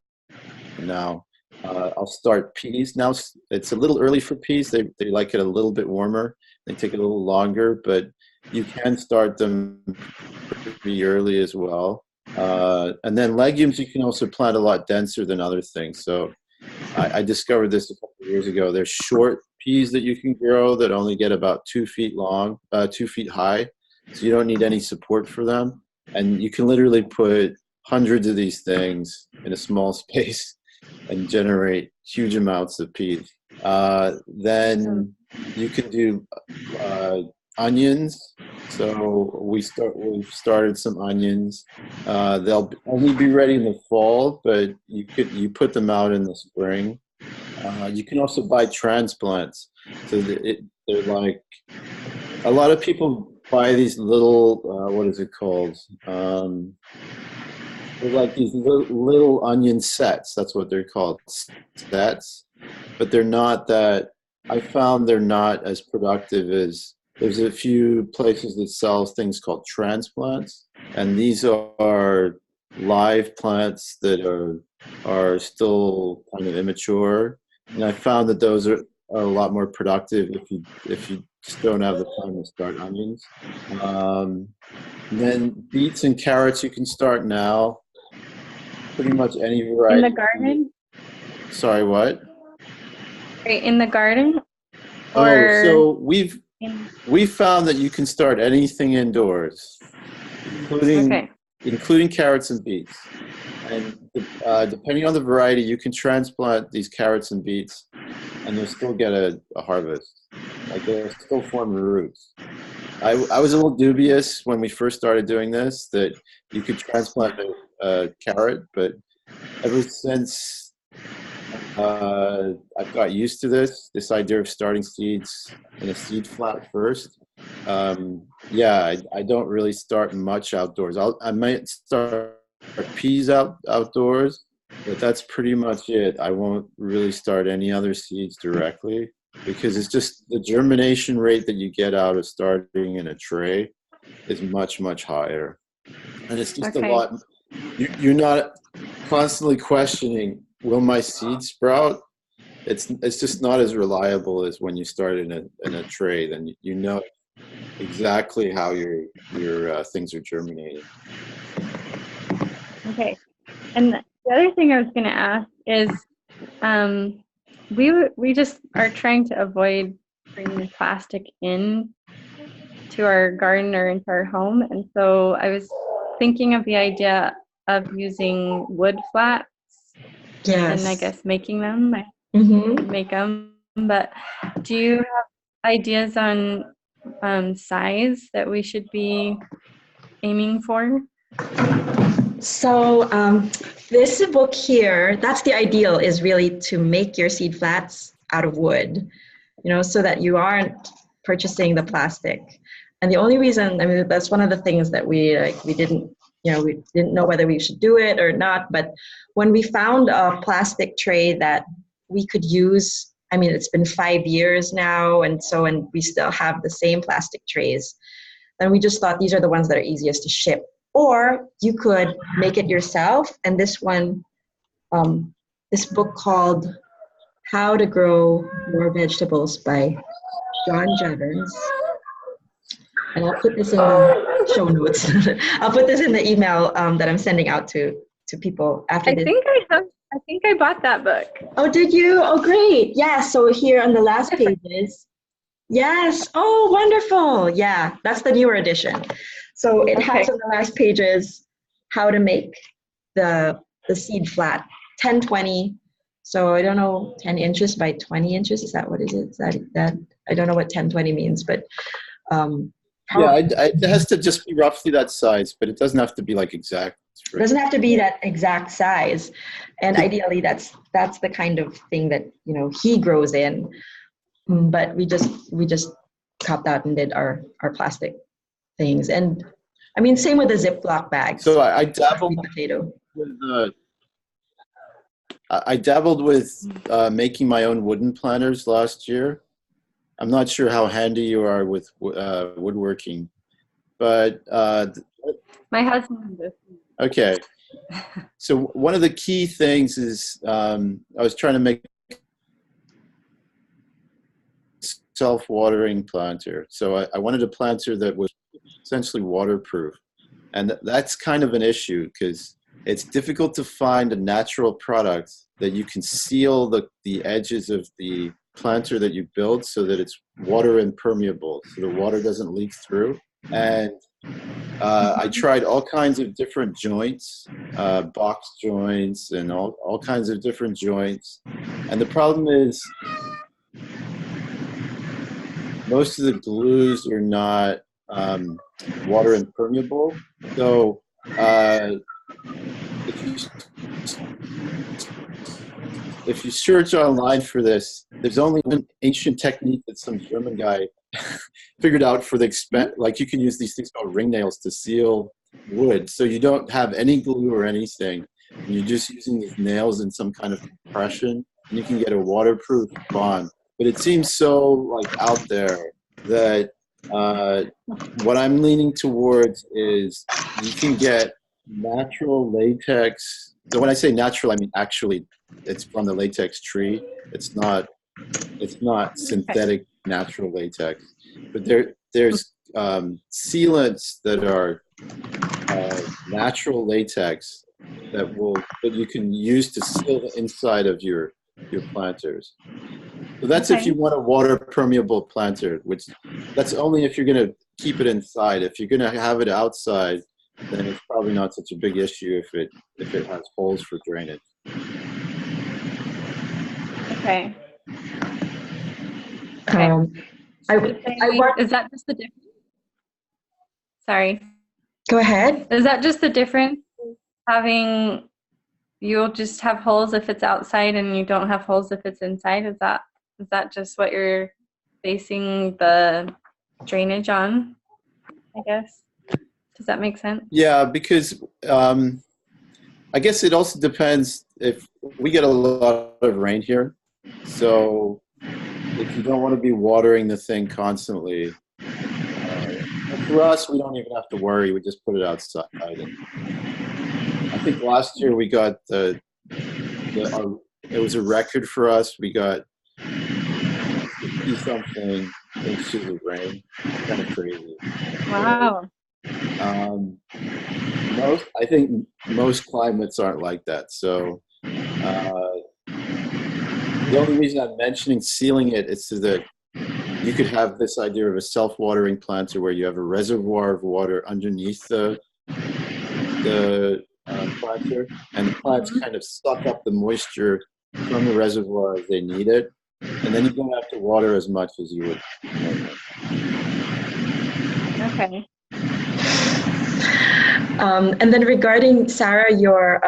now. I'll start peas. Now it's a little early for peas. They like it a little bit warmer. They take it a little longer, but you can start them pretty early as well. And then legumes, you can also plant a lot denser than other things. So I discovered this a couple of years ago. There's short peas that you can grow that only get about 2 feet long, 2 feet high. So you don't need any support for them. And you can literally put hundreds of these things in a small space and generate huge amounts of peas. Then you can do onions. So we've started some onions. They'll only be ready in the fall, but you put them out in the spring. You can also buy transplants. So they're like, a lot of people buy these little what is it called? They're like these little onion sets. That's what they're called, sets. But they're not that. I found they're not as productive as. There's a few places that sell things called transplants, and these are live plants that are still kind of immature. And I found that those are a lot more productive if you just don't have the time to start onions. Then beets and carrots you can start now. Pretty much any variety. In the garden? Sorry, what? Right, in the garden? Oh, so we've found that you can start anything indoors, including carrots and beets. And depending on the variety, you can transplant these carrots and beets, and you'll still get a harvest. Like they'll still form roots. I was a little dubious when we first started doing this that you could transplant a carrot, but ever since I've got used to this idea of starting seeds in a seed flat first. Yeah, I don't really start much outdoors. I might start peas outdoors, but that's pretty much it. I won't really start any other seeds directly because it's just the germination rate that you get out of starting in a tray is much, much higher. And it's just a lot. You're not constantly questioning, will my seed sprout? It's just not as reliable as when you start in a tray. Then you know exactly how your things are germinating. Okay. And the other thing I was going to ask is, we just are trying to avoid bringing plastic in to our garden or into our home, and so I was thinking of the idea of using wood flats. Yes. And I guess making them. Make them. But do you have ideas on size that we should be aiming for? So this book here, that's the ideal, is really to make your seed flats out of wood, so that you aren't purchasing the plastic. And the only reason, I mean, that's one of the things that we didn't know whether we should do it or not. But when we found a plastic tray that we could use, I mean, it's been 5 years now, and we still have the same plastic trays. And we just thought these are the ones that are easiest to ship. Or you could make it yourself. And this one, this book called How to Grow More Vegetables by John Jevons. And I'll put this in the show notes. I'll put this in the email that I'm sending out to people after this. I think I bought that book. Oh, did you? Oh, great. Yeah, so here on the last pages. Yes. Oh, wonderful. Yeah, that's the newer edition. So it has on the last pages how to make the seed flat, 10-20. So I don't know, 10 inches by 20 inches. Is that what it is? That I don't know what 10-20 means, but it has to just be roughly that size, but it doesn't have to be like exact. It doesn't have to be that exact size, and ideally that's the kind of thing that he grows in. But we just cut that and did our plastic things, and I mean same with the Ziploc bags. So I dabbled with making my own wooden planters last year. I'm not sure how handy you are with woodworking, but my husband does. Okay, So one of the key things is I was trying to make self-watering planter. So I wanted a planter that was essentially waterproof. And that's kind of an issue because it's difficult to find a natural product that you can seal the edges of the planter that you build so that it's water impermeable, so the water doesn't leak through. And I tried all kinds of different joints, box joints and all kinds of different joints. And the problem is most of the glues are not water impermeable. So if you search online for this, there's only one ancient technique that some German guy figured out for the like you can use these things called ring nails to seal wood. So you don't have any glue or anything. You're just using these nails in some kind of compression, and you can get a waterproof bond. But it seems so like out there that what I'm leaning towards is you can get natural latex. So when I say natural, I mean actually it's from the latex tree. It's not synthetic natural latex. But there's sealants that are natural latex that you can use to seal the inside of your planters. So that's if you want a water permeable planter, which that's only if you're going to keep it inside. If you're going to have it outside, then it's probably not such a big issue if it has holes for drainage. Okay. Is that just the difference? Sorry. Go ahead. Is that just the difference? You'll just have holes if it's outside and you don't have holes if it's inside? Is that just what you're basing the drainage on, I guess? Does that make sense? Yeah, because I guess it also depends if we get a lot of rain here. So if you don't want to be watering the thing constantly, for us, we don't even have to worry. We just put it outside. And I think last year we got it was a record for us. We got 50 something inches of rain. Kind of crazy. Wow. I think most climates aren't like that. So the only reason I'm mentioning sealing it is so that you could have this idea of a self-watering planter where you have a reservoir of water underneath the planter, and the plants kind of suck up the moisture from the reservoir as they need it, and then you don't have to water as much as you would. Okay. And then regarding, Sarah, your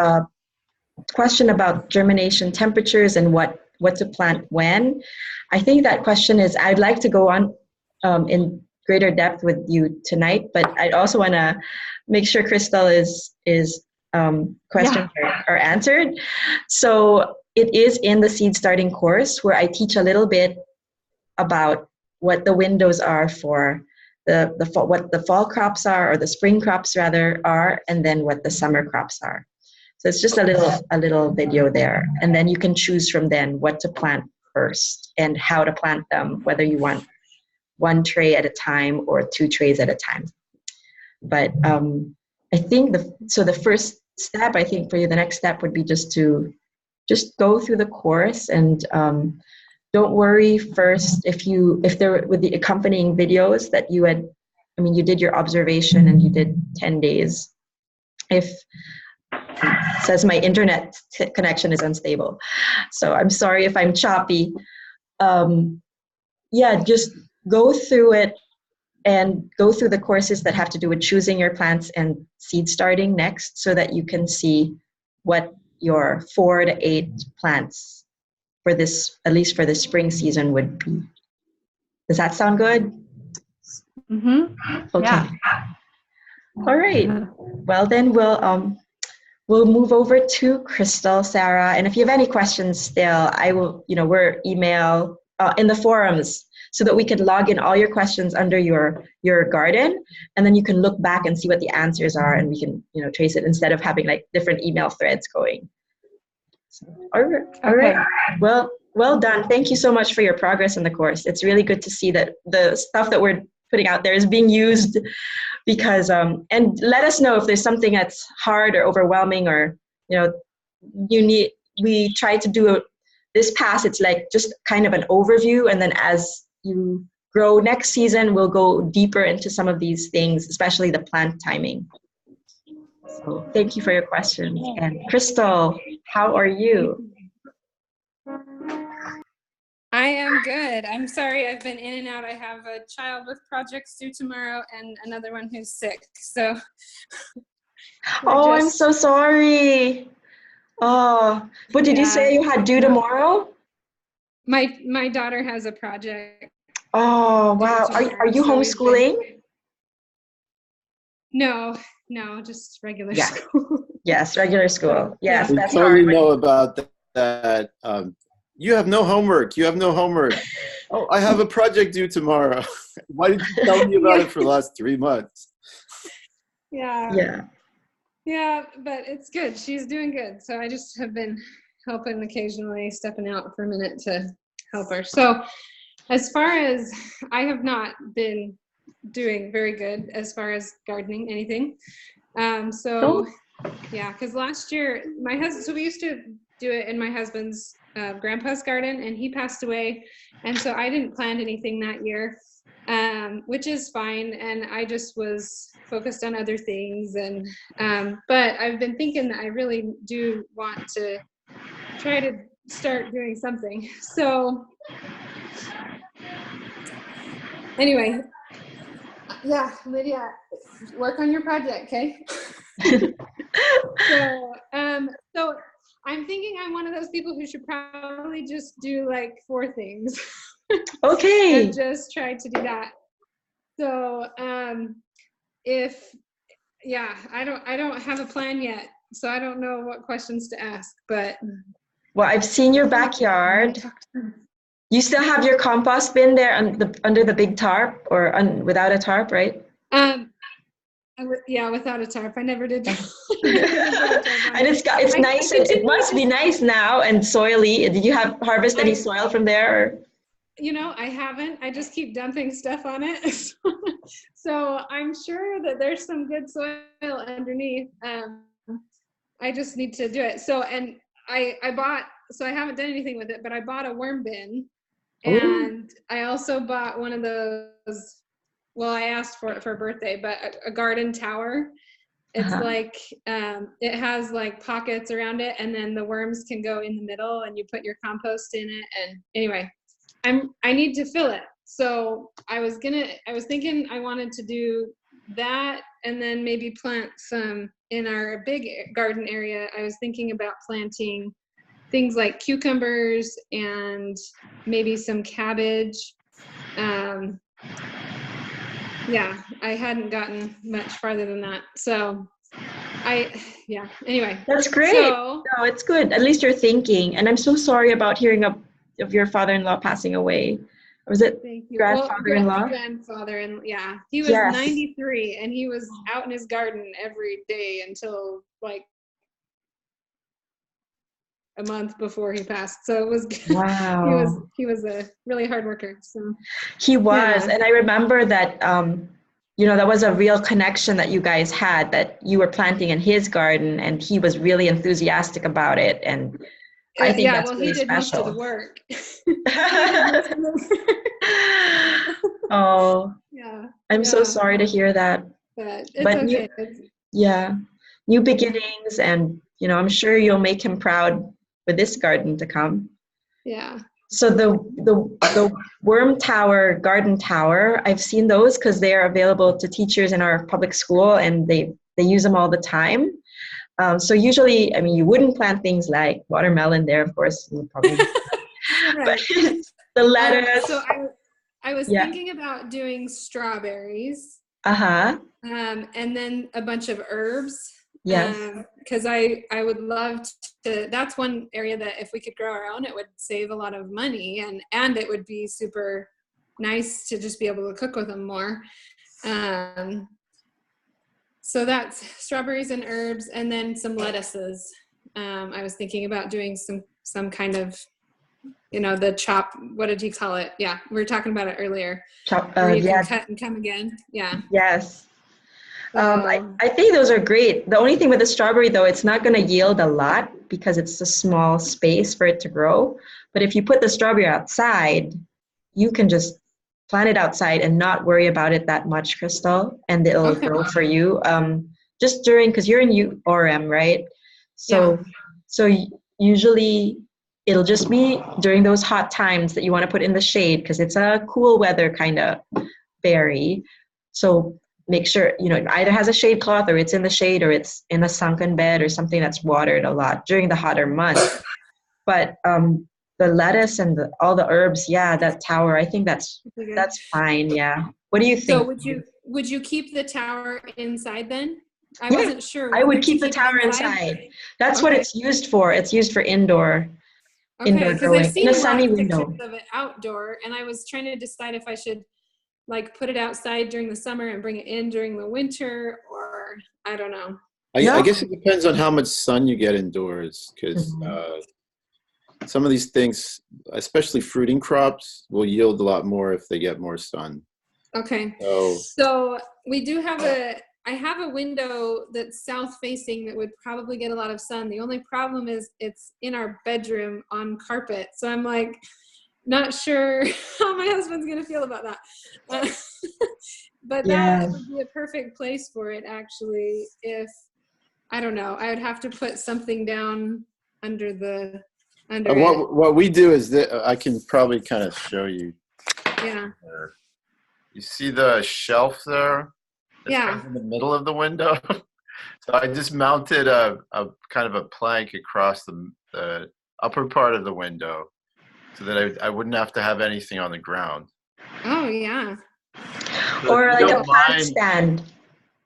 question about germination temperatures and what to plant when, I think that question is, I'd like to go on in greater depth with you tonight, but I'd also want to make sure Crystal is questions are answered. So it is in the seed starting course where I teach a little bit about what the windows are for what the fall crops are, or the spring crops rather are, and then what the summer crops are. So it's just a little video there, and then you can choose from then what to plant first and how to plant them, whether you want one tray at a time or 2 trays at a time. But I think the first step, I think for you, the next step would be just to go through the course, and don't worry first if there with the accompanying videos that you did your observation and you did 10 days. If it says my internet connection is unstable, so I'm sorry if I'm choppy. Just go through it and go through the courses that have to do with choosing your plants and seed starting next, so that you can see what your 4 to 8 plants for this, at least for the spring season, would be. Does that sound good? Mm-hmm. Okay. Yeah. All right. Well, then we'll move over to Crystal, Sarah, and if you have any questions still, I will. We're email in the forums. so that we can log in all your questions under your garden, and then you can look back and see what the answers are, and we can, you know, trace it instead of having like different email threads going. So, all right. All right. Well done. Thank you so much for your progress in the course. It's really good to see that the stuff that we're putting out there is being used, because and let us know if there's something that's hard or overwhelming, or, you know, we try to do this pass. It's like just kind of an overview, and then as you grow next season, we'll go deeper into some of these things, especially the plant timing. So thank you for your question. And Crystal, how are you? I am good. I'm sorry I've been in and out. I have a child with projects due tomorrow and another one who's sick. So Oh, I'm so sorry. Oh, but did you say you had due tomorrow? My daughter has a project. Oh, wow. Are you homeschooling? No, just regular Yeah. school. Yes, regular school. Yes, We that's totally hard. know about that. You have no homework. You have no homework. Oh, I have a project due tomorrow. Why didn't you tell me about it for the last 3 months? Yeah, but it's good. She's doing good. So I just have been helping occasionally, stepping out for a minute to help her. So as far as, I have not been doing very good as far as gardening, anything. Yeah, because last year my husband, so we used to do it in my husband's grandpa's garden, and he passed away, and so I didn't plant anything that year, which is fine, and I just was focused on other things. And but I've been thinking that I really do want to try to start doing something. So anyway, yeah, Lydia, work on your project, okay? So I'm thinking I'm one of those people who should probably just do like 4 things. Okay. And just try to do that. So I don't have a plan yet, so I don't know what questions to ask, but. Well, I've seen your backyard. You still have your compost bin there under the big tarp, or without a tarp, right? Yeah, without a tarp. I never did. And it's nice. It must be nice now and soily. Did you harvest any soil from there? Or? You know, I haven't. I just keep dumping stuff on it. So I'm sure that there's some good soil underneath. I just need to do it. So, and I haven't done anything with it, but I bought a worm bin. And I also bought one of those, well, I asked for it for a birthday, but a garden tower. It's like, it has like pockets around it, and then the worms can go in the middle, and you put your compost in it. And anyway, I need to fill it. So I was thinking I wanted to do that, and then maybe plant some in our big garden area. I was thinking about planting things like cucumbers and maybe some cabbage. Yeah, I hadn't gotten much farther than that. So anyway. That's great. So, no, it's good. At least you're thinking. And I'm so sorry about hearing of your father-in-law passing away. Was it grandfather-in-law? Grandfather, yeah. He was 93, and he was out in his garden every day until like a month before he passed. So it was good. Wow. he was a really hard worker. So he was. And I remember that that was a real connection that you guys had, that you were planting in his garden and he was really enthusiastic about it. And I think that's really special. Most of the work. Oh, yeah. I'm so sorry to hear that. But it's okay. New beginnings, and I'm sure you'll make him proud with this garden to come. Yeah. So the worm tower, garden tower, I've seen those because they are available to teachers in our public school, and they use them all the time. So usually, you wouldn't plant things like watermelon there, of course. You probably right. But the lettuce. So I was thinking about doing strawberries. And then a bunch of herbs. Yes. Because I would love to. That's one area that if we could grow our own, it would save a lot of money, and it would be super nice to just be able to cook with them more. So that's strawberries and herbs, and then some lettuces. I was thinking about doing some kind of, the chop. What did you call it? Yeah, we were talking about it earlier. Chop, where you yeah. can cut and come again. Yeah. Yes. So, I think those are great. The only thing with the strawberry, though, it's not going to yield a lot because it's a small space for it to grow. But if you put the strawberry outside, you can just plant it outside and not worry about it that much, Crystal, and it'll Okay. grow for you. Just during, because you're in URM, right? So, usually it'll just be during those hot times that you want to put in the shade because it's a cool weather kind of berry. So make sure, it either has a shade cloth or it's in the shade or it's in a sunken bed or something that's watered a lot during the hotter months. But the lettuce and all the herbs, that tower, I think that's fine. Yeah. What do you think? So would you keep the tower inside then? I Yeah, wasn't sure. I would keep the tower inside. That's what it's used for. It's used for indoor because growing I've seen in a a lot sunny of window. pictures of it outdoor, and I was trying to decide if I should put it outside during the summer and bring it in during the winter, or I don't know. I guess it depends on how much sun you get indoors, because some of these things, especially fruiting crops, will yield a lot more if they get more sun. Okay. So we do have I have a window that's south facing that would probably get a lot of sun. The only problem is it's in our bedroom on carpet. So I'm not sure how my husband's going to feel about that. But that would be a perfect place for it, actually. I don't know, I would have to put something down under it. What we do is that I can probably kind of show you. Yeah. You see the shelf there? It's Yeah. kind of in the middle of the window. So I just mounted a kind of a plank across the upper part of the window so that I wouldn't have to have anything on the ground. Oh, yeah. Or like a plant stand.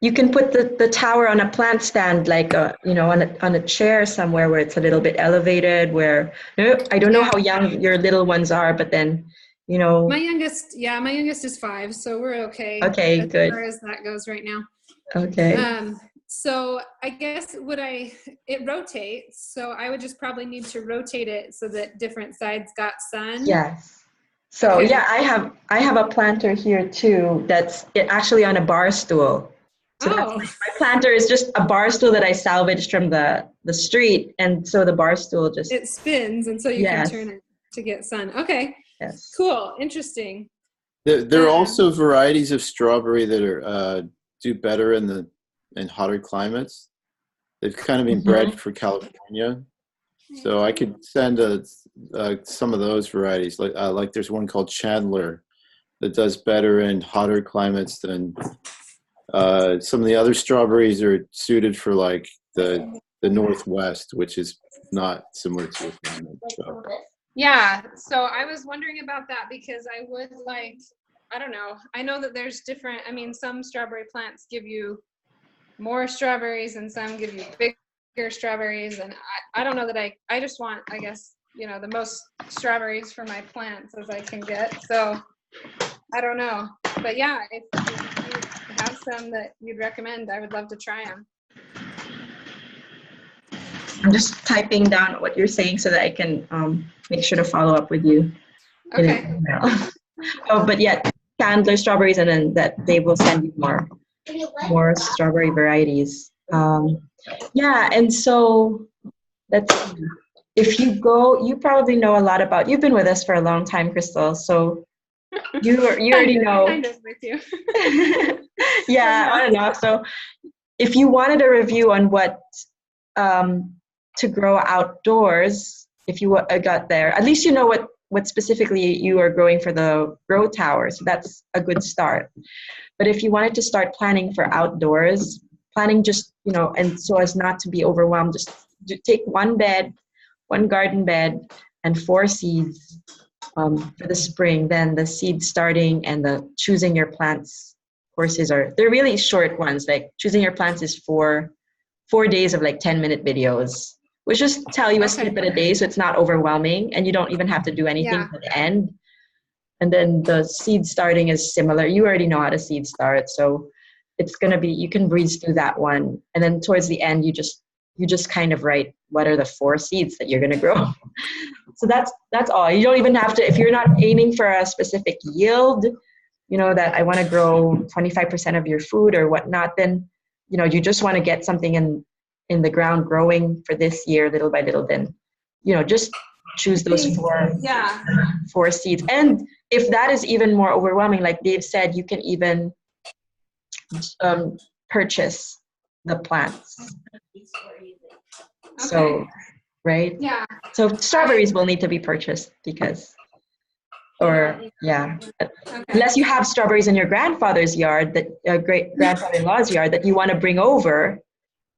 You can put the tower on a plant stand, on a chair somewhere where it's a little bit elevated. I don't know how young your little ones are, but then, My youngest is 5, so we're okay. Okay, good. As far as that goes right now. Okay. So I guess it rotates, so I would just probably need to rotate it so that different sides got sun. Yes. So Okay. I have a planter here too that's actually on a bar stool. So my planter is just a bar stool that I salvaged from the street, and so the bar stool it spins, and so you can turn it to get sun. Okay. Yes. Cool. Interesting. There are also varieties of strawberry that are do better in hotter climates. They've kind of been bred for California, so I could send some of those varieties. Like there's one called Chandler that does better in hotter climates than some of the other strawberries are suited for the Northwest, which is not similar to the climate. So. Yeah, so I was wondering about that because I would I don't know. I know that there's some strawberry plants give you more strawberries and some give you bigger strawberries. And I don't know that I just want, I guess, the most strawberries for my plants as I can get. So I don't know. But yeah, if you have some that you'd recommend, I would love to try them. I'm just typing down what you're saying so that I can make sure to follow up with you. Okay. But yeah, Chandler strawberries, and then that they will send you more strawberry varieties. And so if you go, you probably know a lot about. You've been with us for a long time, Crystal. So you already know. Kind of with you. Yeah, I don't know. So if you wanted a review on what to grow outdoors, if you got there, at least you know what specifically you are growing for the grow tower. So that's a good start. But if you wanted to start planning for outdoors, planning just, and so as not to be overwhelmed, just take one garden bed and 4 seeds for the spring. Then the seed starting and the choosing your plants courses they're really short ones. Like choosing your plants is 4 days of 10-minute videos, which just tell you a snippet a day, so it's not overwhelming, and you don't even have to do anything to the end. And then the seed starting is similar. You already know how to seed start, so it's gonna be, you can breeze through that one. And then towards the end, you just kind of write what are the 4 seeds that you're gonna grow. So that's all. You don't even have to, if you're not aiming for a specific yield, you know, that I want to grow 25% of your food or whatnot, then, you know, you just want to get something in the ground growing for this year, little by little, then, you know, just choose those four seeds. And if that is even more overwhelming, like Dave said, you can even purchase the plants. Okay. So, right? Yeah. So strawberries will need to be purchased because, or yeah, Okay. unless you have strawberries in your grandfather's yard, that great grandfather-in-law's yard that you want to bring over,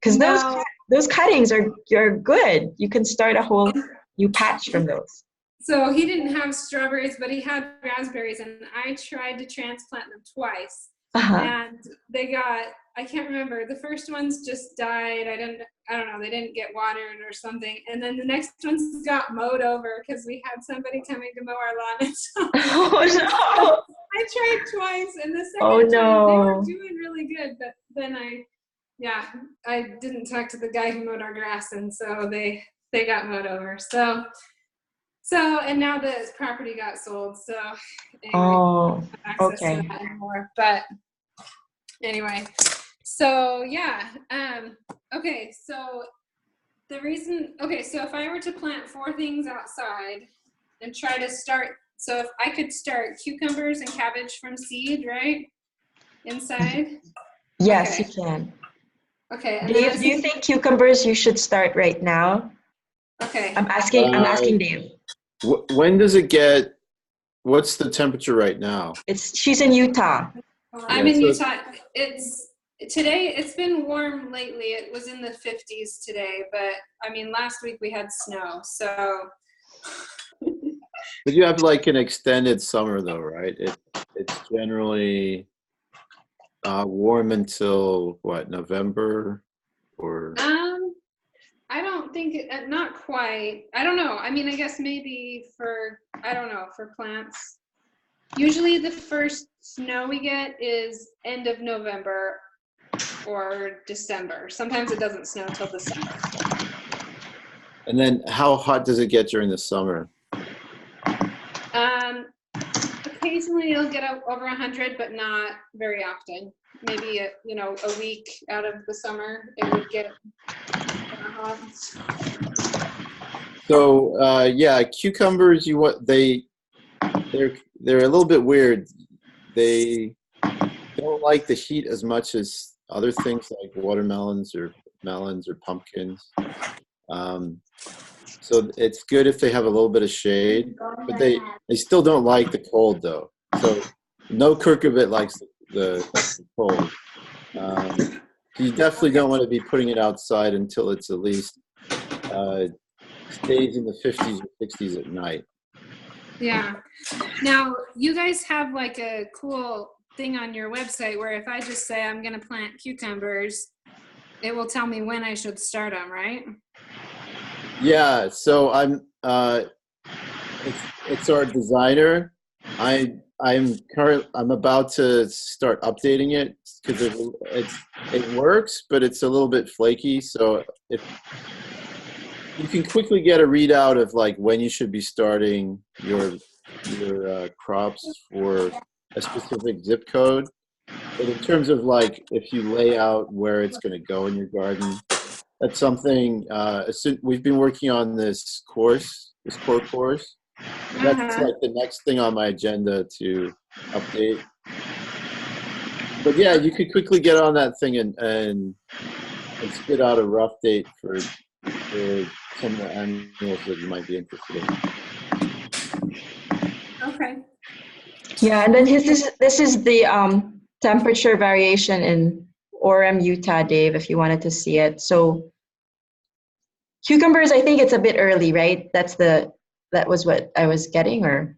because No. those cuttings are good. You can start a whole new patch from those. So he didn't have strawberries, but he had raspberries, and I tried to transplant them twice. Uh-huh. And they got, I can't remember, the first ones just died. I don't know, they didn't get watered or something. And then the next ones got mowed over because we had somebody coming to mow our lawn. And so Oh I tried twice, and the second Oh, time they were no. doing really good, but then I didn't talk to the guy who mowed our grass, and so they got mowed over. So and now the property got sold. So anyway, Oh, access okay. to that anymore. But anyway, so yeah. Okay, so so if I were to plant 4 things outside and try to start, so if I could start cucumbers and cabbage from seed, right? Inside? Yes, Okay. you can. Okay. And then Dave, do you think cucumbers you should start right now? okay. I'm asking Dave. When does it get, what's the temperature right now? She's in Utah. I'm in so- Utah. It's been warm lately. It was in the 50s today, but I mean, last week we had snow, so. But you have like an extended summer though, right? It's generally warm until what, November or? I don't think, not quite. I don't know. I mean, I guess maybe for plants. Usually the first snow we get is end of November or December. Sometimes it doesn't snow until December. And then how hot does it get during the summer? Occasionally it'll get over 100, but not very often. Maybe a week out of the summer it would get hot. So yeah, cucumbers, they're a little bit weird. They don't like the heat as much as other things like watermelons or melons or pumpkins. So it's good if they have a little bit of shade, but they still don't like the cold though. So no cucurbit likes the cold. You definitely don't want to be putting it outside until it's at least stays in the 50s or 60s at night. Yeah. Now, you guys have like a cool thing on your website where if I just say I'm going to plant cucumbers, it will tell me when I should start them, right? Yeah. So it's our designer. I'm about to start updating it because it works, but it's a little bit flaky. So if you can quickly get a readout of like when you should be starting your crops for a specific zip code. But in terms of like if you lay out where it's going to go in your garden, that's something we've been working on this core course. That's like the next thing on my agenda to update. But yeah, you could quickly get on that thing and spit out a rough date for some of the animals that you might be interested in. Okay. Yeah, and then this is the temperature variation in Orem, Utah, Dave, if you wanted to see it. So cucumbers, I think it's a bit early, right? That was what I was getting, or?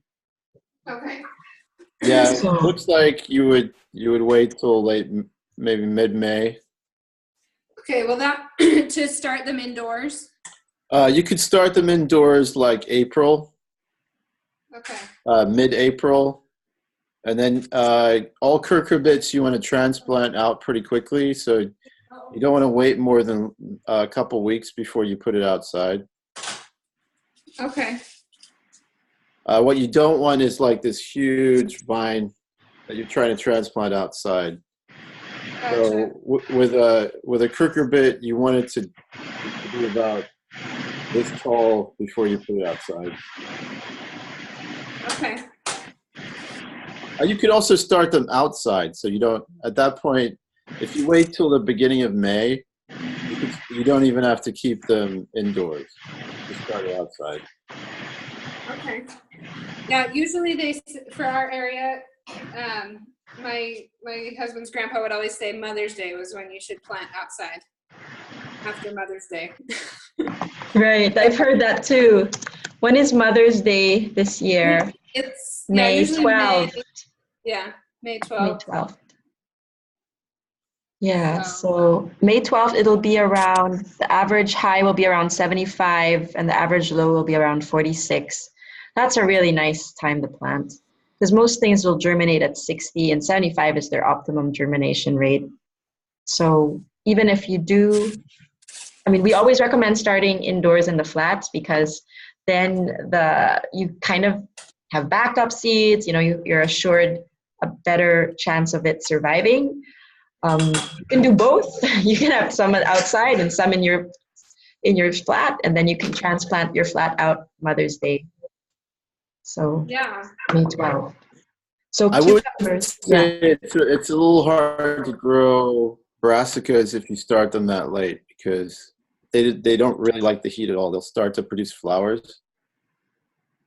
Okay. Yeah, it looks like you would wait till maybe mid-May. Okay, well that to start them indoors. You could start them indoors like April. Okay. Mid-April. And then all cucurbits you want to transplant out pretty quickly. So you don't want to wait more than a couple weeks before you put it outside. Okay. What you don't want is like this huge vine that you're trying to transplant outside. Gotcha. So with a cucurbit, you want it to be about this tall before you put it outside. Okay. You could also start them outside, so you don't. At that point, if you wait till the beginning of May, you don't even have to keep them indoors. Just start it outside. Okay. Yeah, usually for our area, my husband's grandpa would always say Mother's Day was when you should plant outside after Mother's Day. Right, I've heard that too. When is Mother's Day this year? It's May usually 12th. May 12th. May 12th. Yeah, So- so May 12th, it'll be around, the average high will be around 75 and the average low will be around 46. That's a really nice time to plant because most things will germinate at 60 and 75 is their optimum germination rate. So even if you do, I mean, we always recommend starting indoors in the flats because then you kind of have backup seeds, you know, you're assured a better chance of it surviving. You can do both. You can have some outside and some in your flat, and then you can transplant your flat out Mother's Day. So Yeah. May 12th. So I would cucumbers, yeah. say it's a little hard to grow brassicas if you start them that late because they don't really like the heat at all. They'll start to produce flowers.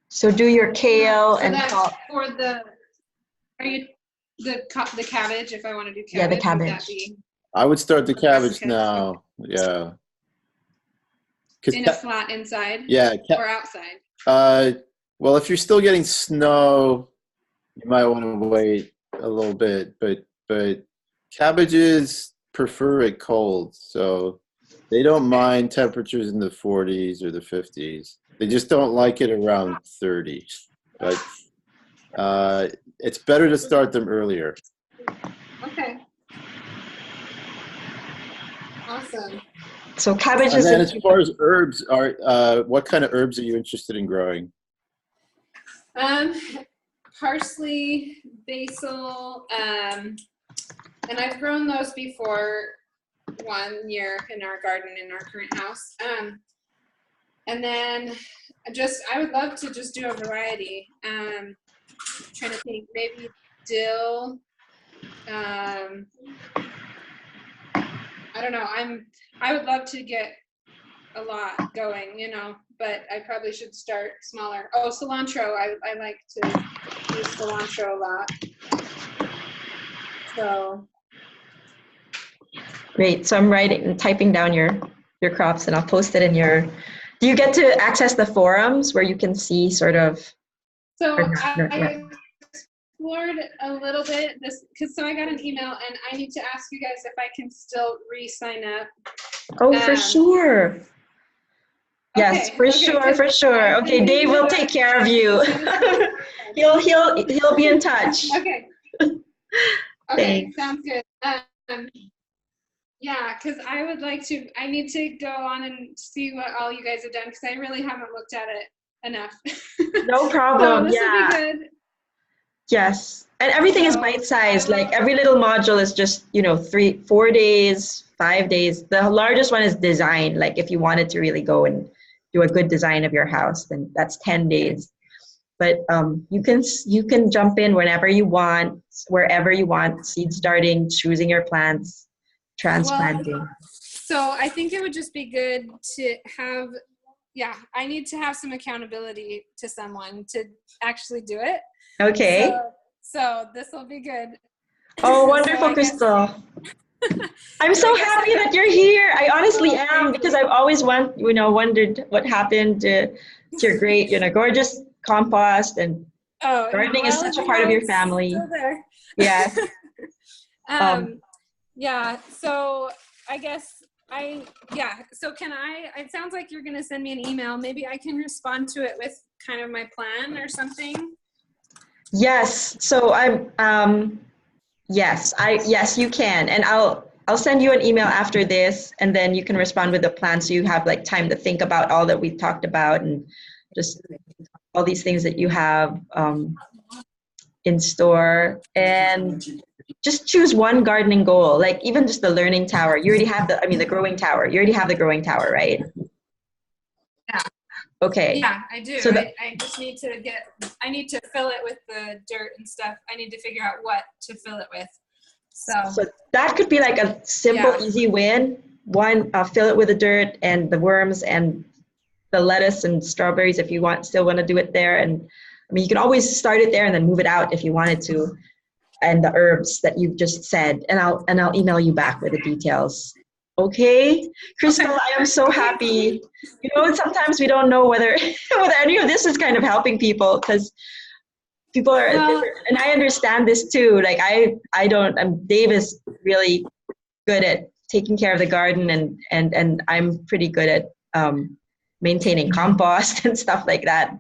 So do your kale So and that's col- for the cabbage. If I want to do cabbage, Yeah, the would cabbage. that be I would start the cabbage Brassicas. now. Yeah. 'Cause in a flat inside yeah. or outside? Well, if you're still getting snow, you might want to wait a little bit. But cabbages prefer it cold, so they don't mind temperatures in the 40s or the 50s. They just don't like it around 30. But it's better to start them earlier. Okay. Awesome. So cabbages And then and as far as herbs are, what kind of herbs are you interested in growing? Parsley, basil, and I've grown those before 1 year in our garden in our current house. And then I would love to just do a variety. Trying to think, maybe dill. I don't know. I would love to get a lot going, you know, but I probably should start smaller. Oh, cilantro. I like to use cilantro a lot. So great. So I'm typing down your crops and I'll post it in your, do you get to access the forums where you can see sort of? I explored a little bit so I got an email and I need to ask you guys if I can still re-sign up. Oh, for sure. Yes, Okay, for okay, sure. Okay, Dave will take care of you. he'll be in touch. Okay. Okay, Thanks. sounds good. Yeah, because I need to go on and see what all you guys have done because I really haven't looked at it enough. No problem. So this Yeah. will be good. Yes. And everything is bite-sized. Like every little module is just, 4 days, 5 days. The largest one is design. Like if you wanted to really go and do a good design of your house, then that's 10 days. But you can jump in whenever you want, wherever you want, seed starting, choosing your plants, transplanting. Well, so I think it would just be good to have, I need to have some accountability to someone to actually do it. Okay. So this will be good. Oh, wonderful, Crystal. I'm so happy that you're here. I honestly am because I've always wondered what happened to your great, gorgeous compost and gardening is such a part of your family. Still there. Yes. Yeah. So I guess Yeah, so it sounds like you're gonna send me an email. Maybe I can respond to it with kind of my plan or something. Yes. So yes, you can. And I'll send you an email after this, and then you can respond with a plan so you have like time to think about all that we've talked about and just all these things that you have in store. And just choose one gardening goal, like even just the learning tower. You already have the growing tower. You already have the growing tower, right? Yeah. Okay. Yeah, I do. So I just need to I need to fill it with the dirt and stuff. I need to figure out what to fill it with. So that could be like a simple, easy win. One, fill it with the dirt and the worms and the lettuce and strawberries if you still want to do it there. And I mean, you can always start it there and then move it out if you wanted to. And the herbs that you've just said, and I'll email you back with the details. Okay, Crystal, okay. I am so happy. You know, sometimes we don't know whether any of this is kind of helping people because people are, and I understand this too. Like I don't. Dave is really good at taking care of the garden, and I'm pretty good at maintaining compost and stuff like that.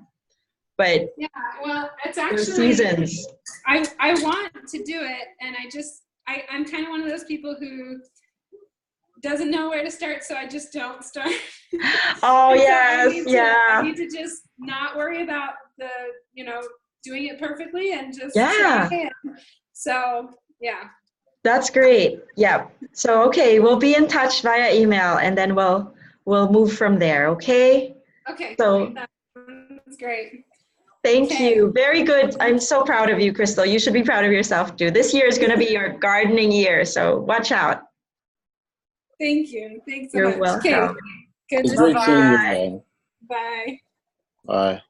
But yeah, well, it's actually seasons. I want to do it, and I'm kind of one of those people who doesn't know where to start, so I just don't start. Oh yes, I need to just not worry about doing it perfectly and just try it. So yeah. That's great. Yeah. So okay, we'll be in touch via email, and then we'll move from there. Okay. Okay. So that's great. Thank you. Very good. I'm so proud of you, Crystal. You should be proud of yourself too. This year is going to be your gardening year, so watch out. Thank you. Thanks so You're much. welcome. Okay. Good. It's great seeing you. Bye. Bye.